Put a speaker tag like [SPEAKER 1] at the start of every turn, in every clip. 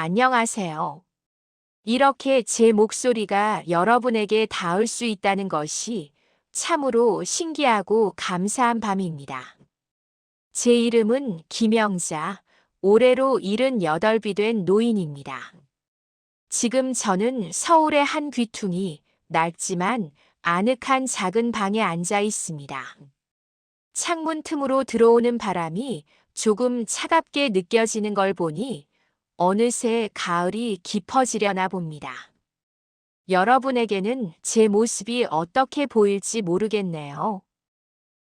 [SPEAKER 1] 안녕하세요. 이렇게 제 목소리가 여러분에게 닿을 수 있다는 것이 참으로 신기하고 감사한 밤입니다. 제 이름은 김영자, 올해로 78이 된 노인입니다. 지금 저는 서울의 한 귀퉁이 낡지만 아늑한 작은 방에 앉아 있습니다. 창문 틈으로 들어오는 바람이 조금 차갑게 느껴지는 걸 보니 어느새 가을이 깊어지려나 봅니다. 여러분에게는 제 모습이 어떻게 보일지 모르겠네요.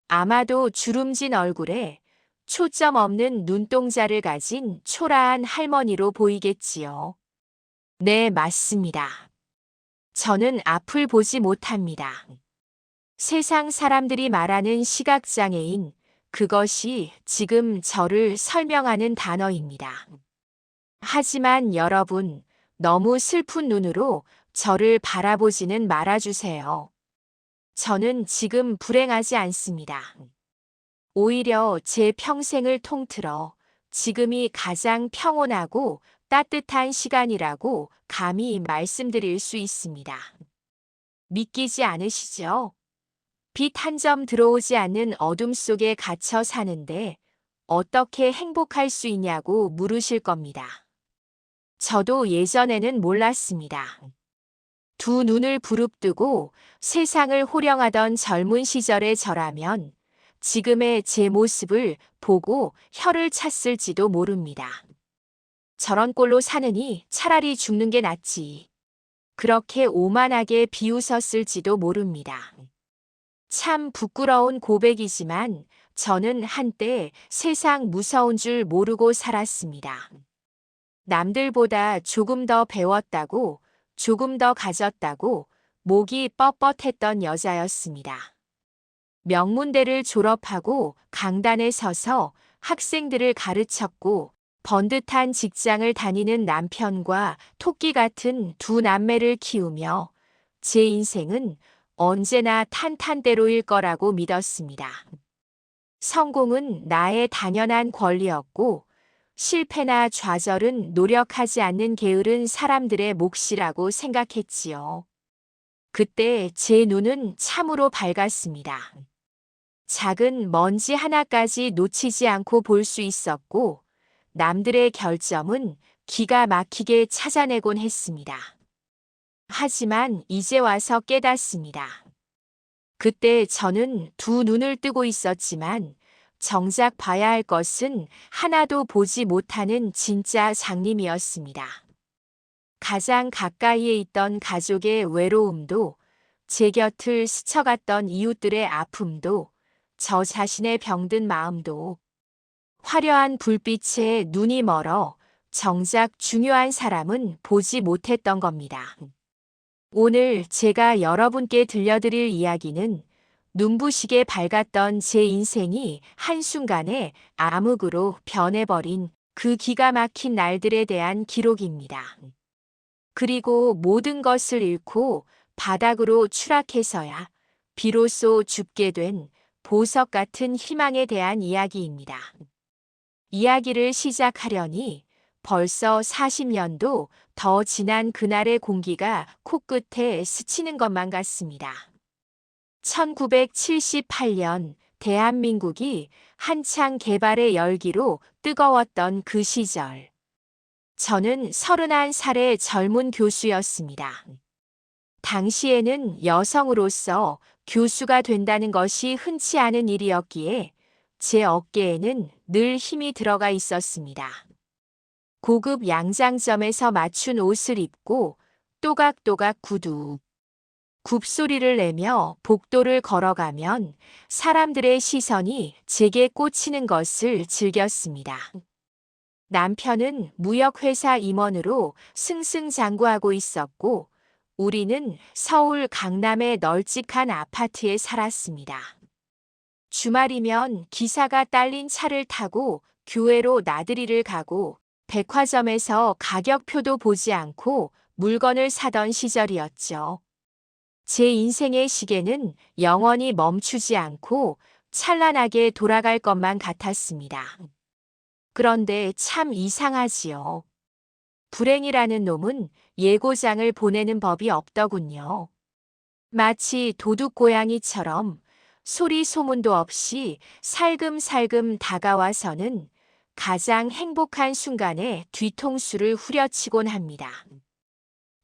[SPEAKER 1] 아마도 주름진 얼굴에 초점 없는 눈동자를 가진 초라한 할머니로 보이겠지요. 네, 맞습니다. 저는 앞을 보지 못합니다. 세상 사람들이 말하는 시각장애인, 그것이 지금 저를 설명하는 단어입니다. 하지만 여러분, 너무 슬픈 눈으로 저를 바라보지는 말아주세요. 저는 지금 불행하지 않습니다. 오히려 제 평생을 통틀어 지금이 가장 평온하고 따뜻한 시간이라고 감히 말씀드릴 수 있습니다. 믿기지 않으시죠? 빛 한 점 들어오지 않는 어둠 속에 갇혀 사는데 어떻게 행복할 수 있냐고 물으실 겁니다. 저도 예전에는 몰랐습니다. 두 눈을 부릅뜨고 세상을 호령하던 젊은 시절의 저라면 지금의 제 모습을 보고 혀를 찼을지도 모릅니다. 저런 꼴로 사느니 차라리 죽는 게 낫지. 그렇게 오만하게 비웃었을지도 모릅니다. 참 부끄러운 고백이지만 저는 한때 세상 무서운 줄 모르고 살았습니다. 남들보다 조금 더 배웠다고, 조금 더 가졌다고 목이 뻣뻣했던 여자였습니다. 명문대를 졸업하고 강단에 서서 학생들을 가르쳤고 번듯한 직장을 다니는 남편과 토끼 같은 두 남매를 키우며 제 인생은 언제나 탄탄대로일 거라고 믿었습니다. 성공은 나의 당연한 권리였고 실패나 좌절은 노력하지 않는 게으른 사람들의 몫이라고 생각했지요. 그때 제 눈은 참으로 밝았습니다. 작은 먼지 하나까지 놓치지 않고 볼 수 있었고 남들의 결점은 기가 막히게 찾아내곤 했습니다. 하지만 이제 와서 깨닫습니다. 그때 저는 두 눈을 뜨고 있었지만 정작 봐야 할 것은 하나도 보지 못하는 진짜 장님이었습니다. 가장 가까이에 있던 가족의 외로움도, 제 곁을 스쳐갔던 이웃들의 아픔도, 저 자신의 병든 마음도, 화려한 불빛에 눈이 멀어 정작 중요한 사람은 보지 못했던 겁니다. 오늘 제가 여러분께 들려드릴 이야기는 눈부시게 밝았던 제 인생이 한순간에 암흑으로 변해버린 그 기가 막힌 날들에 대한 기록입니다. 그리고 모든 것을 잃고 바닥으로 추락해서야 비로소 죽게 된 보석 같은 희망에 대한 이야기입니다. 이야기를 시작하려니 벌써 40년도 더 지난 그날의 공기가 코끝에 스치는 것만 같습니다. 1978년 대한민국이 한창 개발의 열기로 뜨거웠던 그 시절. 저는 31살의 젊은 교수였습니다. 당시에는 여성으로서 교수가 된다는 것이 흔치 않은 일이었기에 제 어깨에는 늘 힘이 들어가 있었습니다. 고급 양장점에서 맞춘 옷을 입고 또각또각 구두, 굽소리를 내며 복도를 걸어가면 사람들의 시선이 제게 꽂히는 것을 즐겼습니다. 남편은 무역회사 임원으로 승승장구하고 있었고 우리는 서울 강남의 널찍한 아파트에 살았습니다. 주말이면 기사가 딸린 차를 타고 교회로 나들이를 가고 백화점에서 가격표도 보지 않고 물건을 사던 시절이었죠. 제 인생의 시계는 영원히 멈추지 않고 찬란하게 돌아갈 것만 같았습니다. 그런데 참 이상하지요. 불행이라는 놈은 예고장을 보내는 법이 없더군요. 마치 도둑고양이처럼 소리 소문도 없이 살금살금 다가와서는 가장 행복한 순간에 뒤통수를 후려치곤 합니다.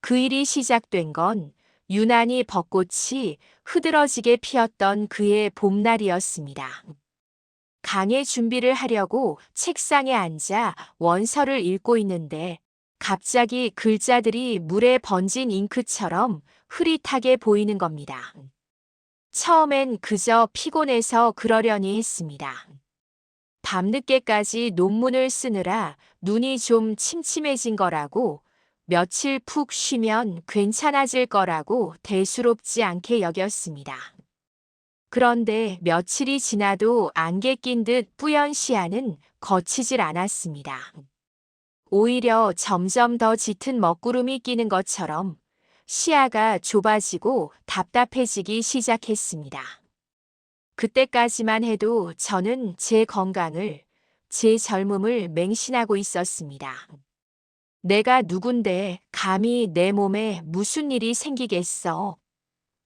[SPEAKER 1] 그 일이 시작된 건 유난히 벚꽃이 흐드러지게 피었던 그의 봄날이었습니다. 강의 준비를 하려고 책상에 앉아 원서를 읽고 있는데 갑자기 글자들이 물에 번진 잉크처럼 흐릿하게 보이는 겁니다. 처음엔 그저 피곤해서 그러려니 했습니다. 밤늦게까지 논문을 쓰느라 눈이 좀 침침해진 거라고, 며칠 푹 쉬면 괜찮아질 거라고 대수롭지 않게 여겼습니다. 그런데 며칠이 지나도 안개 낀 듯 뿌연 시야는 거치질 않았습니다. 오히려 점점 더 짙은 먹구름이 끼는 것처럼 시야가 좁아지고 답답해지기 시작했습니다. 그때까지만 해도 저는 제 건강을, 제 젊음을 맹신하고 있었습니다. 내가 누군데 감히 내 몸에 무슨 일이 생기겠어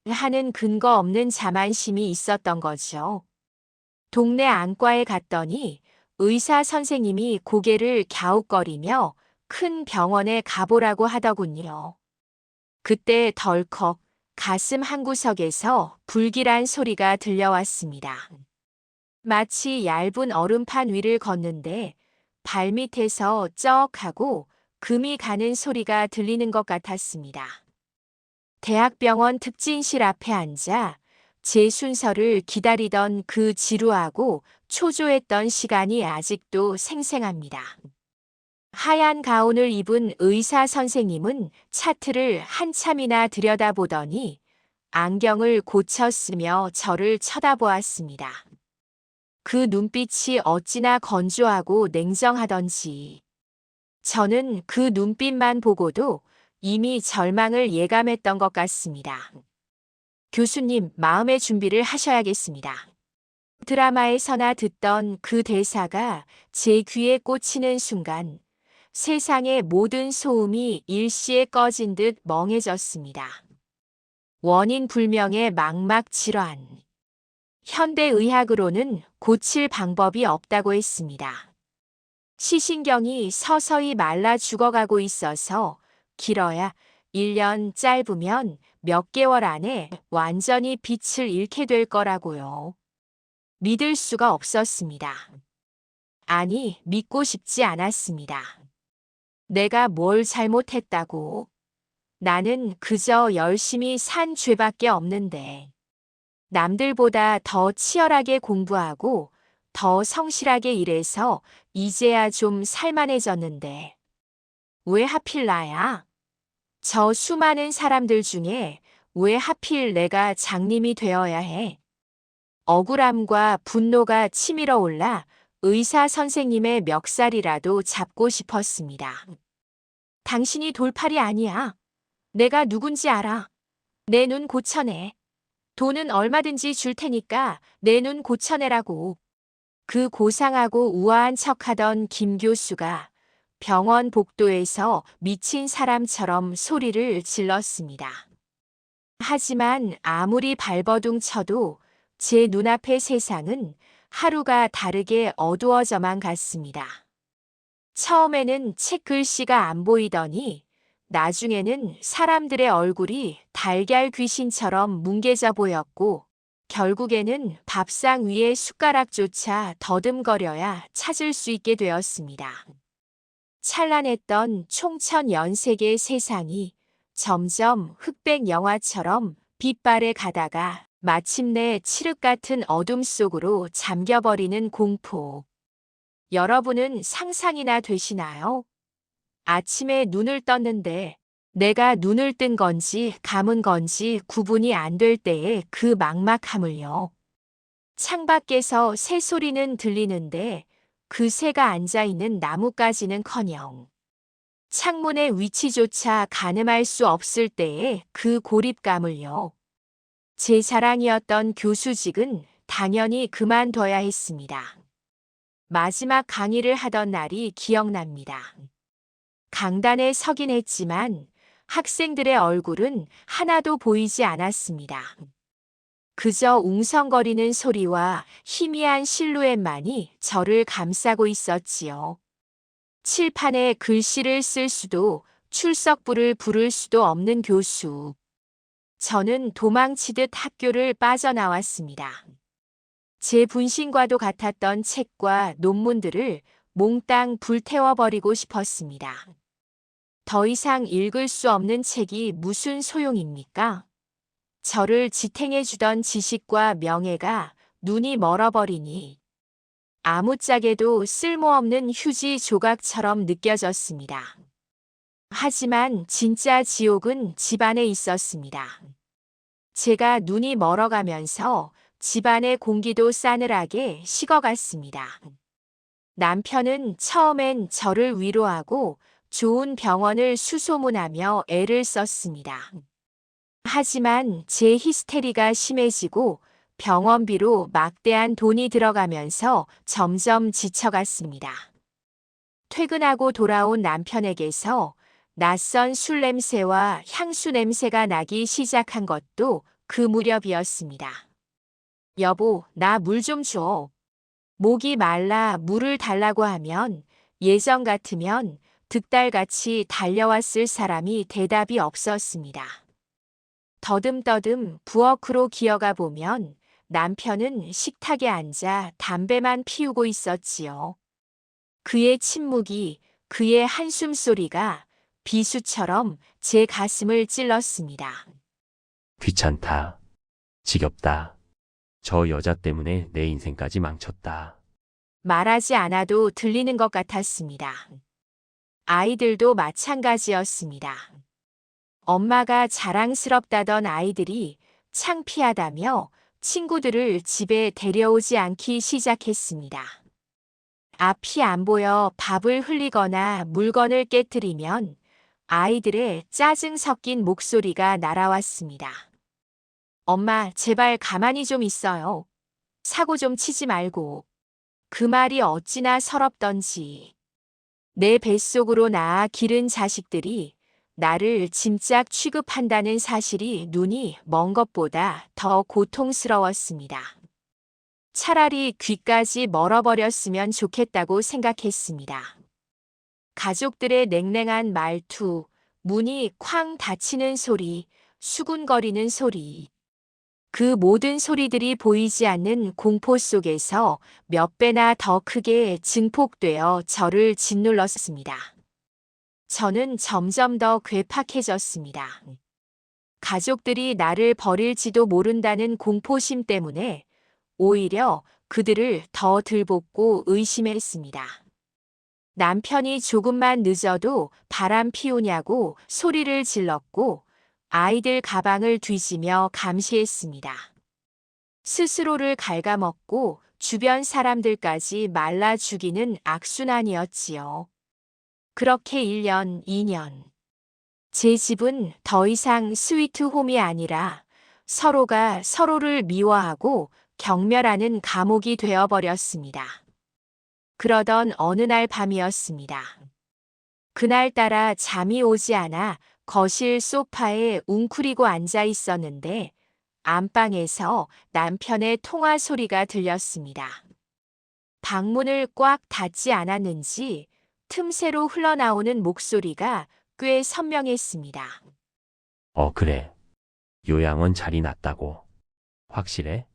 [SPEAKER 1] 하는 근거 없는 자만심이 있었던 거죠. 동네 안과에 갔더니 의사 선생님이 고개를 갸웃거리며 큰 병원에 가보라고 하더군요. 그때 덜컥 가슴 한구석에서 불길한 소리가 들려왔습니다. 마치 얇은 얼음판 위를 걷는데 발밑에서 쩍하고 금이 가는 소리가 들리는 것 같았습니다. 대학병원 특진실 앞에 앉아 제 순서를 기다리던 그 지루하고 초조했던 시간이 아직도 생생합니다. 하얀 가운을 입은 의사 선생님은 차트를 한참이나 들여다보더니 안경을 고쳐 쓰며 저를 쳐다보았습니다. 그 눈빛이 어찌나 건조하고 냉정하던지. 저는 그 눈빛만 보고도 이미 절망을 예감했던 것 같습니다. 교수님, 마음의 준비를 하셔야겠습니다. 드라마에서나 듣던 그 대사가 제 귀에 꽂히는 순간 세상의 모든 소음이 일시에 꺼진 듯 멍해졌습니다. 원인 불명의 망막 질환. 현대의학으로는 고칠 방법이 없다고 했습니다. 시신경이 서서히 말라 죽어가고 있어서 길어야 1년, 짧으면 몇 개월 안에 완전히 빛을 잃게 될 거라고요. 믿을 수가 없었습니다. 아니, 믿고 싶지 않았습니다. 내가 뭘 잘못했다고. 나는 그저 열심히 산 죄밖에 없는데. 남들보다 더 치열하게 공부하고 더 성실하게 일해서 이제야 좀 살만해졌는데. 왜 하필 나야? 저 수많은 사람들 중에 왜 하필 내가 장님이 되어야 해? 억울함과 분노가 치밀어 올라 의사 선생님의 멱살이라도 잡고 싶었습니다. 당신이 돌팔이 아니야. 내가 누군지 알아. 내 눈 고쳐내. 돈은 얼마든지 줄 테니까 내 눈 고쳐내라고. 그 고상하고 우아한 척하던 김 교수가 병원 복도에서 미친 사람처럼 소리를 질렀습니다. 하지만 아무리 발버둥 쳐도 제 눈앞의 세상은 하루가 다르게 어두워져만 갔습니다. 처음에는 책 글씨가 안 보이더니 나중에는 사람들의 얼굴이 달걀 귀신처럼 뭉개져 보였고 결국에는 밥상 위에 숟가락조차 더듬거려야 찾을 수 있게 되었습니다. 찬란했던 총천연색의 세상이 점점 흑백 영화처럼 빛발에 가다가 마침내 칠흑 같은 어둠 속으로 잠겨버리는 공포. 여러분은 상상이나 되시나요? 아침에 눈을 떴는데 내가 눈을 뜬 건지 감은 건지 구분이 안 될 때의 그 막막함을요. 창밖에서 새소리는 들리는데 그 새가 앉아있는 나무까지는커녕 창문의 위치조차 가늠할 수 없을 때의 그 고립감을요. 제 자랑이었던 교수직은 당연히 그만둬야 했습니다. 마지막 강의를 하던 날이 기억납니다. 강단에 서긴 했지만 학생들의 얼굴은 하나도 보이지 않았습니다. 그저 웅성거리는 소리와 희미한 실루엣만이 저를 감싸고 있었지요. 칠판에 글씨를 쓸 수도 출석부를 부를 수도 없는 교수. 저는 도망치듯 학교를 빠져나왔습니다. 제 분신과도 같았던 책과 논문들을 몽땅 불태워버리고 싶었습니다. 더 이상 읽을 수 없는 책이 무슨 소용입니까? 저를 지탱해주던 지식과 명예가 눈이 멀어버리니 아무짝에도 쓸모없는 휴지 조각처럼 느껴졌습니다. 하지만 진짜 지옥은 집안에 있었습니다. 제가 눈이 멀어가면서 집안의 공기도 싸늘하게 식어갔습니다. 남편은 처음엔 저를 위로하고 좋은 병원을 수소문하며 애를 썼습니다. 하지만 제 히스테리가 심해지고 병원비로 막대한 돈이 들어가면서 점점 지쳐갔습니다. 퇴근하고 돌아온 남편에게서 낯선 술 냄새와 향수 냄새가 나기 시작한 것도 그 무렵이었습니다. 여보, 나 물 좀 줘. 목이 말라 물을 달라고 하면 예전 같으면 득달같이 달려왔을 사람이 대답이 없었습니다. 더듬더듬 부엌으로 기어가 보면 남편은 식탁에 앉아 담배만 피우고 있었지요. 그의 침묵이, 그의 한숨 소리가 비수처럼 제 가슴을 찔렀습니다.
[SPEAKER 2] 귀찮다. 지겹다. 저 여자 때문에 내 인생까지 망쳤다.
[SPEAKER 1] 말하지 않아도 들리는 것 같았습니다. 아이들도 마찬가지였습니다. 엄마가 자랑스럽다던 아이들이 창피하다며 친구들을 집에 데려오지 않기 시작했습니다. 앞이 안 보여 밥을 흘리거나 물건을 깨뜨리면 아이들의 짜증 섞인 목소리가 날아왔습니다. 엄마, 제발 가만히 좀 있어요. 사고 좀 치지 말고. 그 말이 어찌나 서럽던지. 내 뱃속으로 낳아 기른 자식들이 나를 짐짝 취급한다는 사실이 눈이 먼 것보다 더 고통스러웠습니다. 차라리 귀까지 멀어버렸으면 좋겠다고 생각했습니다. 가족들의 냉랭한 말투, 문이 쾅 닫히는 소리, 수군거리는 소리. 그 모든 소리들이 보이지 않는 공포 속에서 몇 배나 더 크게 증폭되어 저를 짓눌렀습니다. 저는 점점 더 괴팍해졌습니다. 가족들이 나를 버릴지도 모른다는 공포심 때문에 오히려 그들을 더 들볶고 의심했습니다. 남편이 조금만 늦어도 바람 피우냐고 소리를 질렀고 아이들 가방을 뒤지며 감시했습니다. 스스로를 갉아먹고 주변 사람들까지 말라 죽이는 악순환이었지요. 그렇게 1년, 2년. 제 집은 더 이상 스위트홈이 아니라 서로가 서로를 미워하고 경멸하는 감옥이 되어버렸습니다. 그러던 어느 날 밤이었습니다. 그날따라 잠이 오지 않아 거실 소파에 웅크리고 앉아 있었는데 안방에서 남편의 통화 소리가 들렸습니다. 방문을 꽉 닫지 않았는지 틈새로 흘러나오는 목소리가 꽤 선명했습니다.
[SPEAKER 2] 그래. 요양원 자리 났다고. 확실해?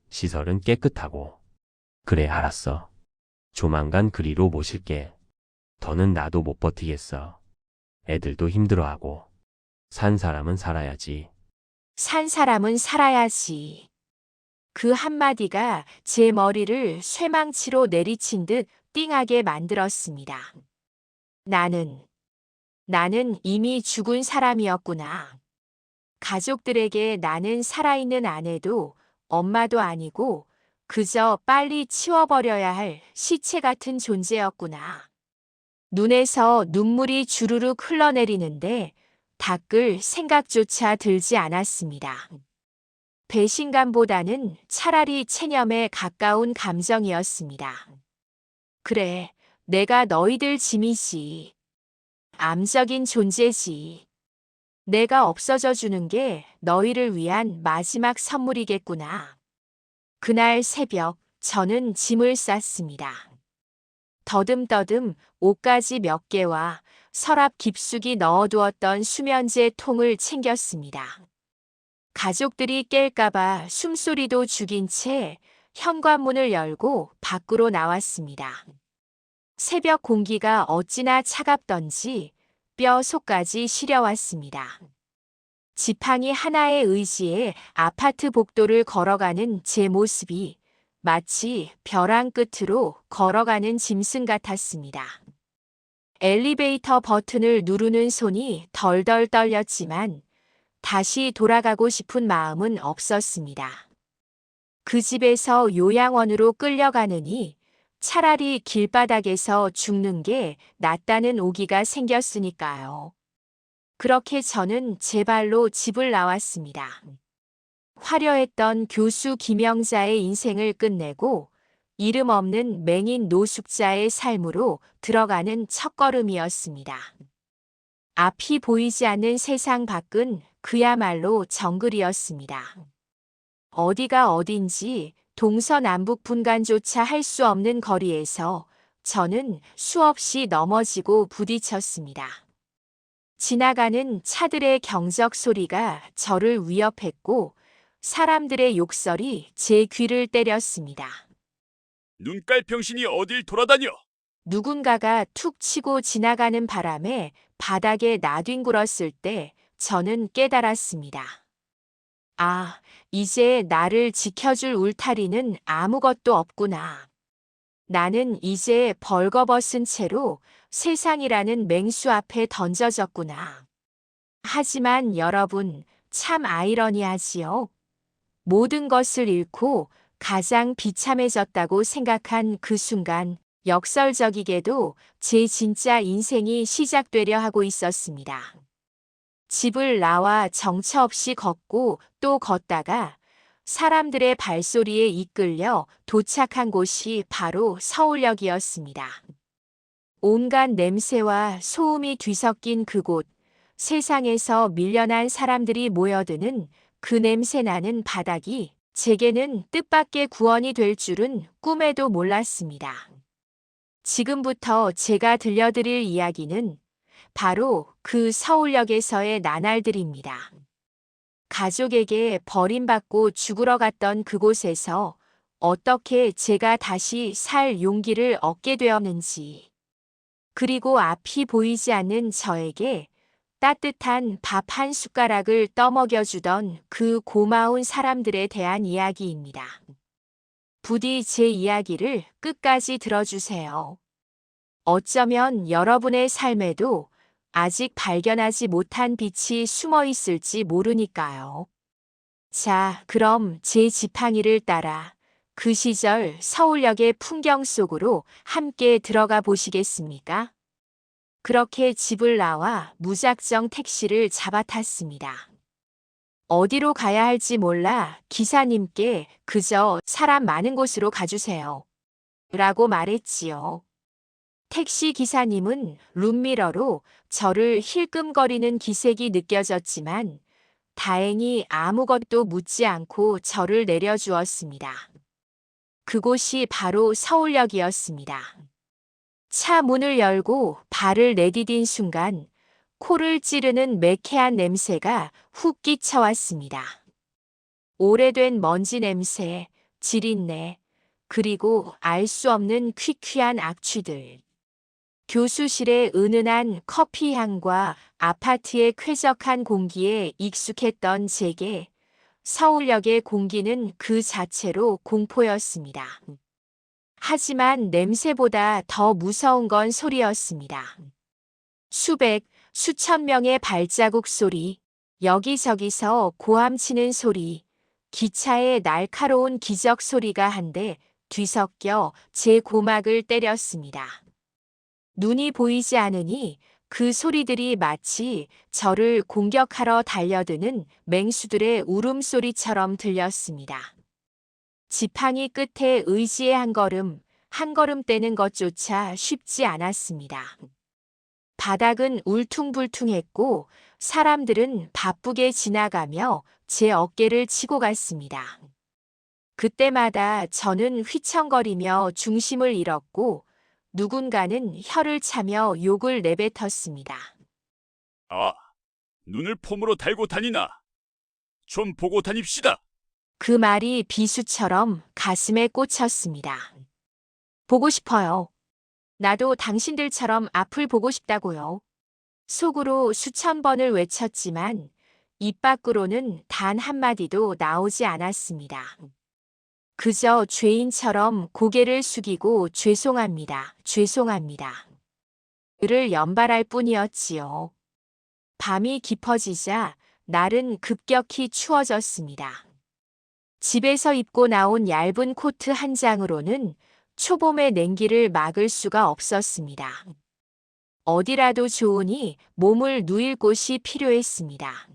[SPEAKER 2] 시설은 깨끗하고. 그래, 알았어. 조만간 그리로 모실게. 더는 나도 못 버티겠어. 애들도 힘들어하고. 산 사람은 살아야지.
[SPEAKER 1] 산 사람은 살아야지. 그 한마디가 제 머리를 쇠망치로 내리친 듯 띵하게 만들었습니다. 나는 이미 죽은 사람이었구나. 가족들에게 나는 살아있는 아내도 엄마도 아니고 그저 빨리 치워버려야 할 시체 같은 존재였구나. 눈에서 눈물이 주르륵 흘러내리는데 닦을 생각조차 들지 않았습니다. 배신감보다는 차라리 체념에 가까운 감정이었습니다. 그래, 내가 너희들 짐이지. 암적인 존재지. 내가 없어져 주는 게 너희를 위한 마지막 선물이겠구나. 그날 새벽, 저는 짐을 쌌습니다. 더듬더듬 옷가지 몇 개와 서랍 깊숙이 넣어두었던 수면제 통을 챙겼습니다. 가족들이 깰까봐 숨소리도 죽인 채 현관문을 열고 밖으로 나왔습니다. 새벽 공기가 어찌나 차갑던지 뼈 속까지 시려왔습니다. 지팡이 하나에 의지해 아파트 복도를 걸어가는 제 모습이 마치 벼랑 끝으로 걸어가는 짐승 같았습니다. 엘리베이터 버튼을 누르는 손이 덜덜 떨렸지만 다시 돌아가고 싶은 마음은 없었습니다. 그 집에서 요양원으로 끌려가느니 차라리 길바닥에서 죽는 게 낫다는 오기가 생겼으니까요. 그렇게 저는 제 발로 집을 나왔습니다. 화려했던 교수 김영자의 인생을 끝내고 이름 없는 맹인 노숙자의 삶으로 들어가는 첫걸음이었습니다. 앞이 보이지 않는 세상 밖은 그야말로 정글이었습니다. 어디가 어딘지 동서남북 분간조차 할 수 없는 거리에서 저는 수없이 넘어지고 부딪혔습니다. 지나가는 차들의 경적 소리가 저를 위협했고 사람들의 욕설이 제 귀를 때렸습니다.
[SPEAKER 3] 눈깔 병신이 어딜 돌아다녀?
[SPEAKER 1] 누군가가 툭 치고 지나가는 바람에 바닥에 나뒹굴었을 때 저는 깨달았습니다. 아, 이제 나를 지켜줄 울타리는 아무것도 없구나. 나는 이제 벌거벗은 채로 세상이라는 맹수 앞에 던져졌구나. 하지만 여러분, 참 아이러니하지요. 모든 것을 잃고 가장 비참해졌다고 생각한 그 순간, 역설적이게도 제 진짜 인생이 시작되려 하고 있었습니다. 집을 나와 정처 없이 걷고 또 걷다가 사람들의 발소리에 이끌려 도착한 곳이 바로 서울역이었습니다. 온갖 냄새와 소음이 뒤섞인 그곳, 세상에서 밀려난 사람들이 모여드는 그 냄새나는 바닥이 제게는 뜻밖의 구원이 될 줄은 꿈에도 몰랐습니다. 지금부터 제가 들려드릴 이야기는 바로 그 서울역에서의 나날들입니다. 가족에게 버림받고 죽으러 갔던 그곳에서 어떻게 제가 다시 살 용기를 얻게 되었는지, 그리고 앞이 보이지 않는 저에게 따뜻한 밥 한 숟가락을 떠먹여주던 그 고마운 사람들에 대한 이야기입니다. 부디 제 이야기를 끝까지 들어주세요. 어쩌면 여러분의 삶에도 아직 발견하지 못한 빛이 숨어 있을지 모르니까요. 자, 그럼 제 지팡이를 따라 그 시절 서울역의 풍경 속으로 함께 들어가 보시겠습니까? 그렇게 집을 나와 무작정 택시를 잡아탔습니다. 어디로 가야 할지 몰라 기사님께 그저 사람 많은 곳으로 가주세요. 라고 말했지요. 택시 기사님은 룸미러로 저를 힐끔거리는 기색이 느껴졌지만 다행히 아무것도 묻지 않고 저를 내려주었습니다. 그곳이 바로 서울역이었습니다. 차 문을 열고 발을 내디딘 순간 코를 찌르는 매캐한 냄새가 훅 끼쳐왔습니다. 오래된 먼지 냄새, 지린내, 그리고 알 수 없는 퀴퀴한 악취들. 교수실의 은은한 커피 향과 아파트의 쾌적한 공기에 익숙했던 제게 서울역의 공기는 그 자체로 공포였습니다. 하지만 냄새보다 더 무서운 건 소리였습니다. 수백, 수천 명의 발자국 소리, 여기저기서 고함치는 소리, 기차의 날카로운 기적 소리가 한데 뒤섞여 제 고막을 때렸습니다. 눈이 보이지 않으니 그 소리들이 마치 저를 공격하러 달려드는 맹수들의 울음소리처럼 들렸습니다. 지팡이 끝에 의지의 한 걸음 떼는 것조차 쉽지 않았습니다. 바닥은 울퉁불퉁했고 사람들은 바쁘게 지나가며 제 어깨를 치고 갔습니다. 그때마다 저는 휘청거리며 중심을 잃었고 누군가는 혀를 차며 욕을 내뱉었습니다.
[SPEAKER 3] 아, 눈을 폼으로 달고 다니나? 좀 보고 다닙시다.
[SPEAKER 1] 그 말이 비수처럼 가슴에 꽂혔습니다. 보고 싶어요. 나도 당신들처럼 앞을 보고 싶다고요. 속으로 수천 번을 외쳤지만 입 밖으로는 단 한마디도 나오지 않았습니다. 그저 죄인처럼 고개를 숙이고 죄송합니다. 죄송합니다. 를 연발할 뿐이었지요. 밤이 깊어지자 날은 급격히 추워졌습니다. 집에서 입고 나온 얇은 코트 한 장으로는 초봄의 냉기를 막을 수가 없었습니다. 어디라도 좋으니 몸을 누일 곳이 필요했습니다.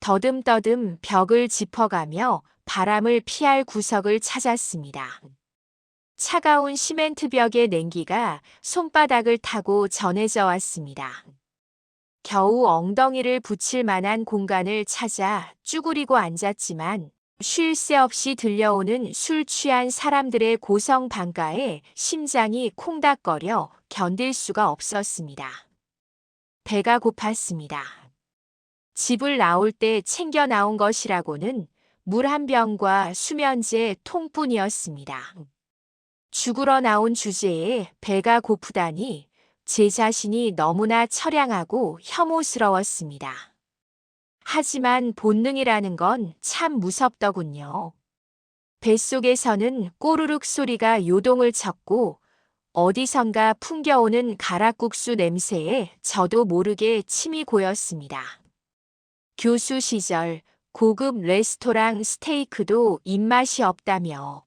[SPEAKER 1] 더듬더듬 벽을 짚어가며 바람을 피할 구석을 찾았습니다. 차가운 시멘트 벽의 냉기가 손바닥을 타고 전해져 왔습니다. 겨우 엉덩이를 붙일 만한 공간을 찾아 쭈그리고 앉았지만 쉴 새 없이 들려오는 술 취한 사람들의 고성 방가에 심장이 콩닥거려 견딜 수가 없었습니다. 배가 고팠습니다. 집을 나올 때 챙겨 나온 것이라고는 물 한 병과 수면제 통뿐이었습니다. 죽으러 나온 주제에 배가 고프다니 제 자신이 너무나 처량하고 혐오스러웠습니다. 하지만 본능이라는 건 참 무섭더군요. 뱃속에서는 꼬르륵 소리가 요동을 쳤고 어디선가 풍겨오는 가락국수 냄새에 저도 모르게 침이 고였습니다. 교수 시절 고급 레스토랑 스테이크도 입맛이 없다며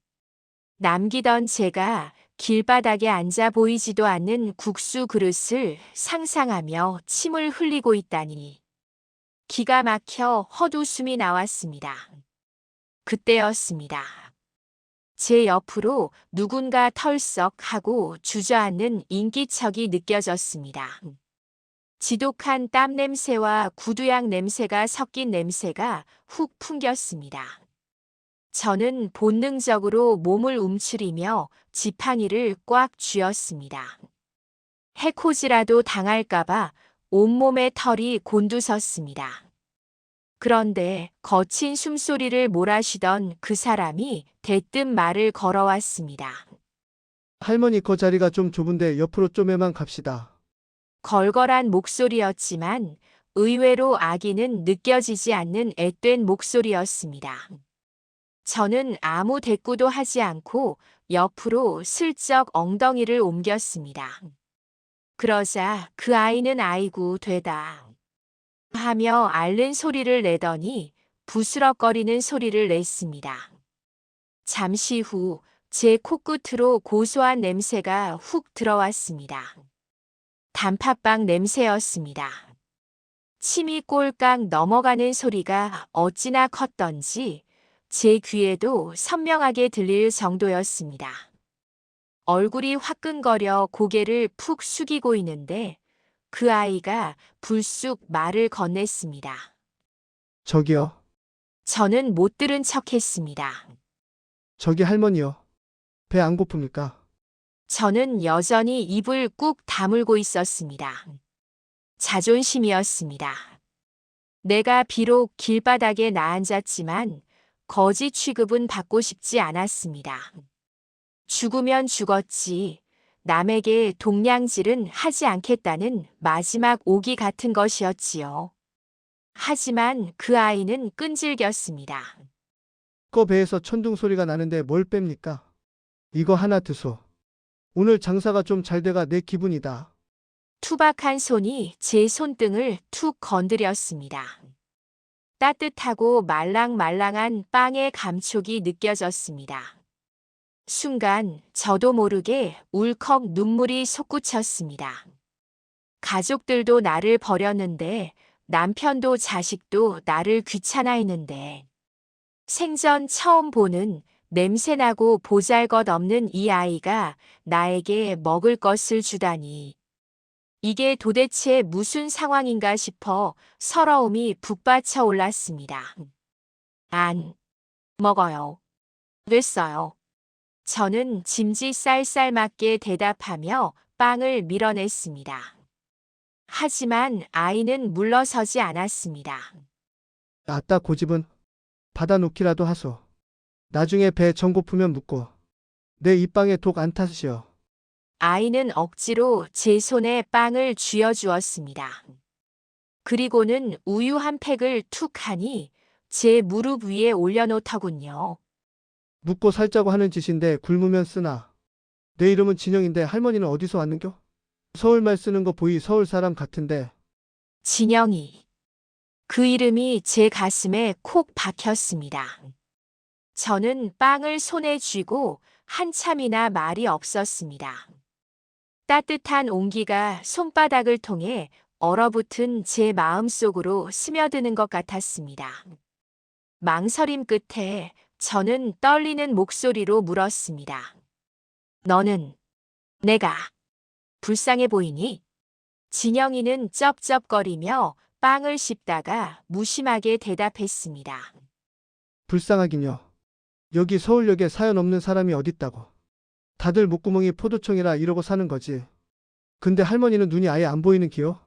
[SPEAKER 1] 남기던 제가 길바닥에 앉아 보이지도 않는 국수 그릇을 상상하며 침을 흘리고 있다니 기가 막혀 헛웃음이 나왔습니다. 그때였습니다. 제 옆으로 누군가 털썩 하고 주저앉는 인기척이 느껴졌습니다. 지독한 땀 냄새와 구두약 냄새가 섞인 냄새가 훅 풍겼습니다. 저는 본능적으로 몸을 움츠리며 지팡이를 꽉 쥐었습니다. 해코지라도 당할까봐 온몸에 털이 곤두섰습니다. 그런데 거친 숨소리를 몰아쉬던 그 사람이 대뜸 말을 걸어왔습니다.
[SPEAKER 4] 할머니 그 자리가 좀 좁은데 옆으로 좀에만 갑시다.
[SPEAKER 1] 걸걸한 목소리였지만 의외로 악의는 느껴지지 않는 앳된 목소리였습니다. 저는 아무 대꾸도 하지 않고 옆으로 슬쩍 엉덩이를 옮겼습니다. 그러자 그 아이는 아이고 되다 하며 앓는 소리를 내더니 부스럭거리는 소리를 냈습니다. 잠시 후 제 코끝으로 고소한 냄새가 훅 들어왔습니다. 단팥빵 냄새였습니다. 침이 꼴깍 넘어가는 소리가 어찌나 컸던지 제 귀에도 선명하게 들릴 정도였습니다. 얼굴이 화끈거려 고개를 푹 숙이고 있는데 그 아이가 불쑥 말을 건넸습니다.
[SPEAKER 4] 저기요.
[SPEAKER 1] 저는 못 들은 척했습니다.
[SPEAKER 4] 저기 할머니요. 배 안 고픕니까?
[SPEAKER 1] 저는 여전히 입을 꾹 다물고 있었습니다. 자존심이었습니다. 내가 비록 길바닥에 나앉았지만 거지 취급은 받고 싶지 않았습니다. 죽으면 죽었지 남에게 동냥질은 하지 않겠다는 마지막 오기 같은 것이었지요. 하지만 그 아이는 끈질겼습니다.
[SPEAKER 4] 그 배에서 천둥 소리가 나는데 뭘 뺍니까? 이거 하나 드소. 오늘 장사가 좀 잘 돼가 내 기분이다.
[SPEAKER 1] 투박한 손이 제 손등을 툭 건드렸습니다. 따뜻하고 말랑말랑한 빵의 감촉이 느껴졌습니다. 순간 저도 모르게 울컥 눈물이 솟구쳤습니다. 가족들도 나를 버렸는데 남편도 자식도 나를 귀찮아했는데 생전 처음 보는 냄새나고 보잘것없는 이 아이가 나에게 먹을 것을 주다니 이게 도대체 무슨 상황인가 싶어 서러움이 북받쳐 올랐습니다. 안 먹어요. 됐어요. 저는 짐짓 쌀쌀맞게 대답하며 빵을 밀어냈습니다. 하지만 아이는 물러서지 않았습니다.
[SPEAKER 4] 아따 고집은 받아놓기라도 하소. 나중에 배 정 고프면 묻고 내 입방에 독 안 탓이여.
[SPEAKER 1] 아이는 억지로 제 손에 빵을 쥐어주었습니다. 그리고는 우유 한 팩을 툭 하니 제 무릎 위에 올려놓더군요.
[SPEAKER 4] 묻고 살자고 하는 짓인데 굶으면 쓰나. 내 이름은 진영인데 할머니는 어디서 왔는겨? 서울말 쓰는 거 보이 서울 사람 같은데.
[SPEAKER 1] 진영이. 그 이름이 제 가슴에 콕 박혔습니다. 저는 빵을 손에 쥐고 한참이나 말이 없었습니다. 따뜻한 온기가 손바닥을 통해 얼어붙은 제 마음속으로 스며드는 것 같았습니다. 망설임 끝에 저는 떨리는 목소리로 물었습니다. 너는 내가 불쌍해 보이니? 진영이는 쩝쩝거리며 빵을 씹다가 무심하게 대답했습니다.
[SPEAKER 4] 불쌍하긴요. 여기 서울역에 사연 없는 사람이 어딨다고. 다들 목구멍이 포도청이라 이러고 사는 거지. 근데 할머니는 눈이 아예 안 보이는 기요?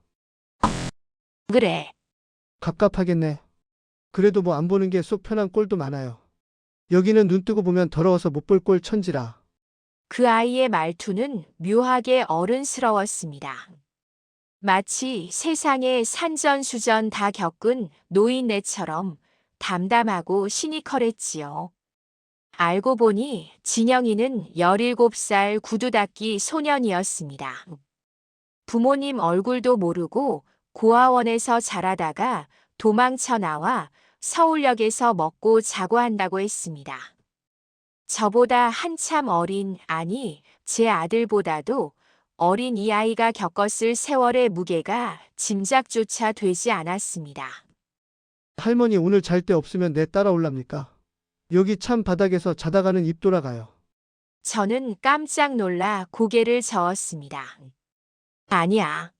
[SPEAKER 1] 그래.
[SPEAKER 4] 갑갑하겠네. 그래도 뭐 안 보는 게 쏙 편한 꼴도 많아요. 여기는 눈 뜨고 보면 더러워서 못 볼 꼴 천지라.
[SPEAKER 1] 그 아이의 말투는 묘하게 어른스러웠습니다. 마치 세상에 산전수전 다 겪은 노인네처럼 담담하고 시니컬했지요. 알고 보니 진영이는 17살 구두 닦기 소년이었습니다. 부모님 얼굴도 모르고 고아원에서 자라다가 도망쳐 나와 서울역에서 먹고 자고 한다고 했습니다. 저보다 한참 어린, 아니, 제 아들보다도 어린 이 아이가 겪었을 세월의 무게가 짐작조차 되지 않았습니다.
[SPEAKER 4] 할머니 오늘 잘 데 없으면 내 따라올랍니까? 여기 참 바닥에서 자다가는 입 돌아가요.
[SPEAKER 1] 저는 깜짝 놀라 고개를 저었습니다. 아니야.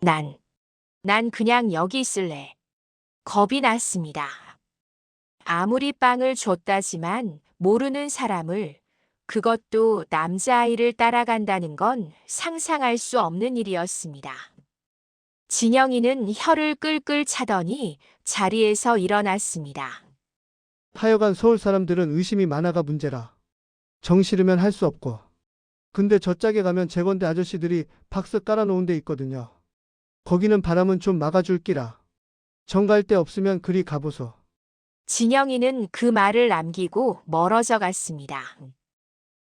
[SPEAKER 1] 난 그냥 여기 있을래. 겁이 났습니다. 아무리 빵을 줬다지만 모르는 사람을, 그것도 남자아이를 따라간다는 건 상상할 수 없는 일이었습니다. 진영이는 혀를 끌끌 차더니 자리에서 일어났습니다.
[SPEAKER 4] 하여간 서울 사람들은 의심이 많아가 문제라. 정 싫으면 할 수 없고. 근데 저 짝에 가면 재건대 아저씨들이 박스 깔아놓은 데 있거든요. 거기는 바람은 좀 막아줄 끼라. 정 갈 데 없으면 그리 가보소.
[SPEAKER 1] 진영이는 그 말을 남기고 멀어져 갔습니다.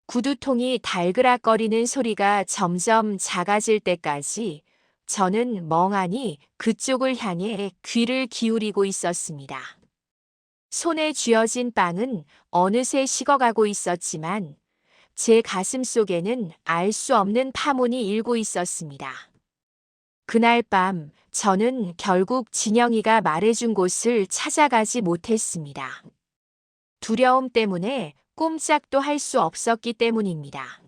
[SPEAKER 1] 구두통이 달그락거리는 소리가 점점 작아질 때까지 저는 멍하니 그쪽을 향해 귀를 기울이고 있었습니다. 손에 쥐어진 빵은 어느새 식어가고 있었지만 제 가슴 속에는 알 수 없는 파문이 일고 있었습니다. 그날 밤 저는 결국 진영이가 말해준 곳을 찾아가지 못했습니다. 두려움 때문에 꼼짝도 할 수 없었기 때문입니다.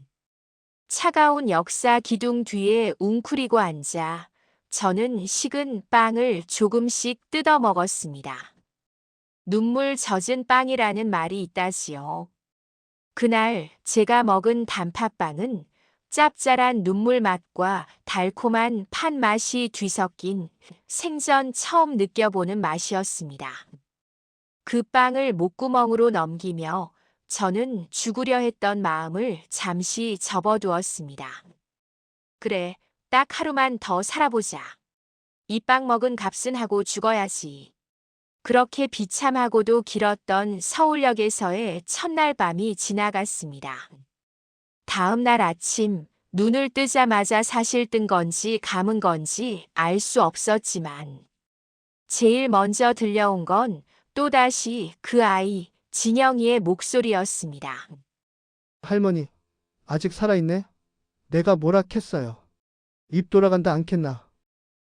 [SPEAKER 1] 차가운 역사 기둥 뒤에 웅크리고 앉아 저는 식은 빵을 조금씩 뜯어 먹었습니다. 눈물 젖은 빵이라는 말이 있다지요. 그날 제가 먹은 단팥빵은 짭짤한 눈물 맛과 달콤한 팥 맛이 뒤섞인 생전 처음 느껴보는 맛이었습니다. 그 빵을 목구멍으로 넘기며 저는 죽으려 했던 마음을 잠시 접어두었습니다. 그래, 딱 하루만 더 살아보자. 이 빵 먹은 값은 하고 죽어야지. 그렇게 비참하고도 길었던 서울역에서의 첫날 밤이 지나갔습니다. 다음 날 아침 눈을 뜨자마자 사실 뜬 건지 감은 건지 알 수 없었지만 제일 먼저 들려온 건 또다시 그 아이 진영이의 목소리였습니다.
[SPEAKER 4] 할머니, 아직 살아있네? 내가 뭐라 했어요. 입 돌아간다 않겠나?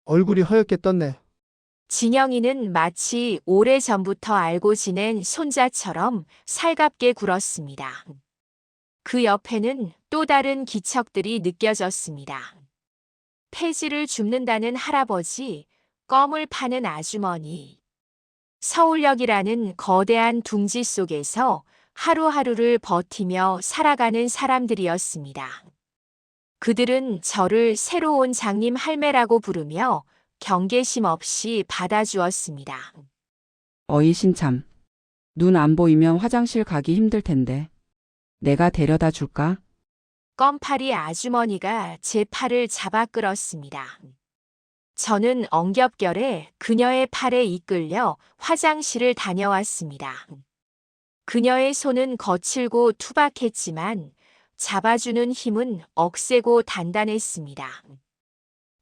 [SPEAKER 4] 얼굴이 허옇게 떴네.
[SPEAKER 1] 진영이는 마치 오래전부터 알고 지낸 손자처럼 살갑게 굴었습니다. 그 옆에는 또 다른 기척들이 느껴졌습니다. 폐지를 줍는다는 할아버지, 껌을 파는 아주머니. 서울역이라는 거대한 둥지 속에서 하루하루를 버티며 살아가는 사람들이었습니다. 그들은 저를 새로운 장님 할매라고 부르며 경계심 없이 받아주었습니다.
[SPEAKER 5] 어이 신참. 눈 안 보이면 화장실 가기 힘들 텐데. 내가 데려다 줄까?
[SPEAKER 1] 껌파리 아주머니가 제 팔을 잡아 끌었습니다. 저는 엉겹결에 그녀의 팔에 이끌려 화장실을 다녀왔습니다. 그녀의 손은 거칠고 투박했지만 잡아주는 힘은 억세고 단단했습니다.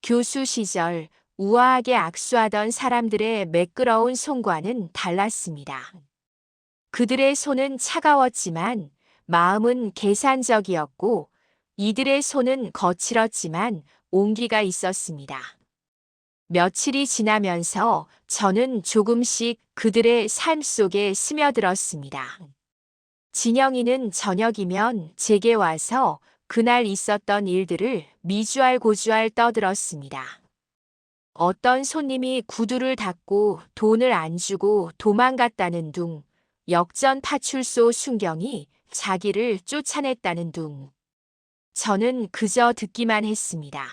[SPEAKER 1] 교수 시절 우아하게 악수하던 사람들의 매끄러운 손과는 달랐습니다. 그들의 손은 차가웠지만 마음은 계산적이었고 이들의 손은 거칠었지만 온기가 있었습니다. 며칠이 지나면서 저는 조금씩 그들의 삶 속에 스며들었습니다. 진영이는 저녁이면 제게 와서 그날 있었던 일들을 미주알고주알 떠들었습니다. 어떤 손님이 구두를 닫고 돈을 안 주고 도망갔다는 둥, 역전 파출소 순경이 자기를 쫓아냈다는 둥. 저는 그저 듣기만 했습니다.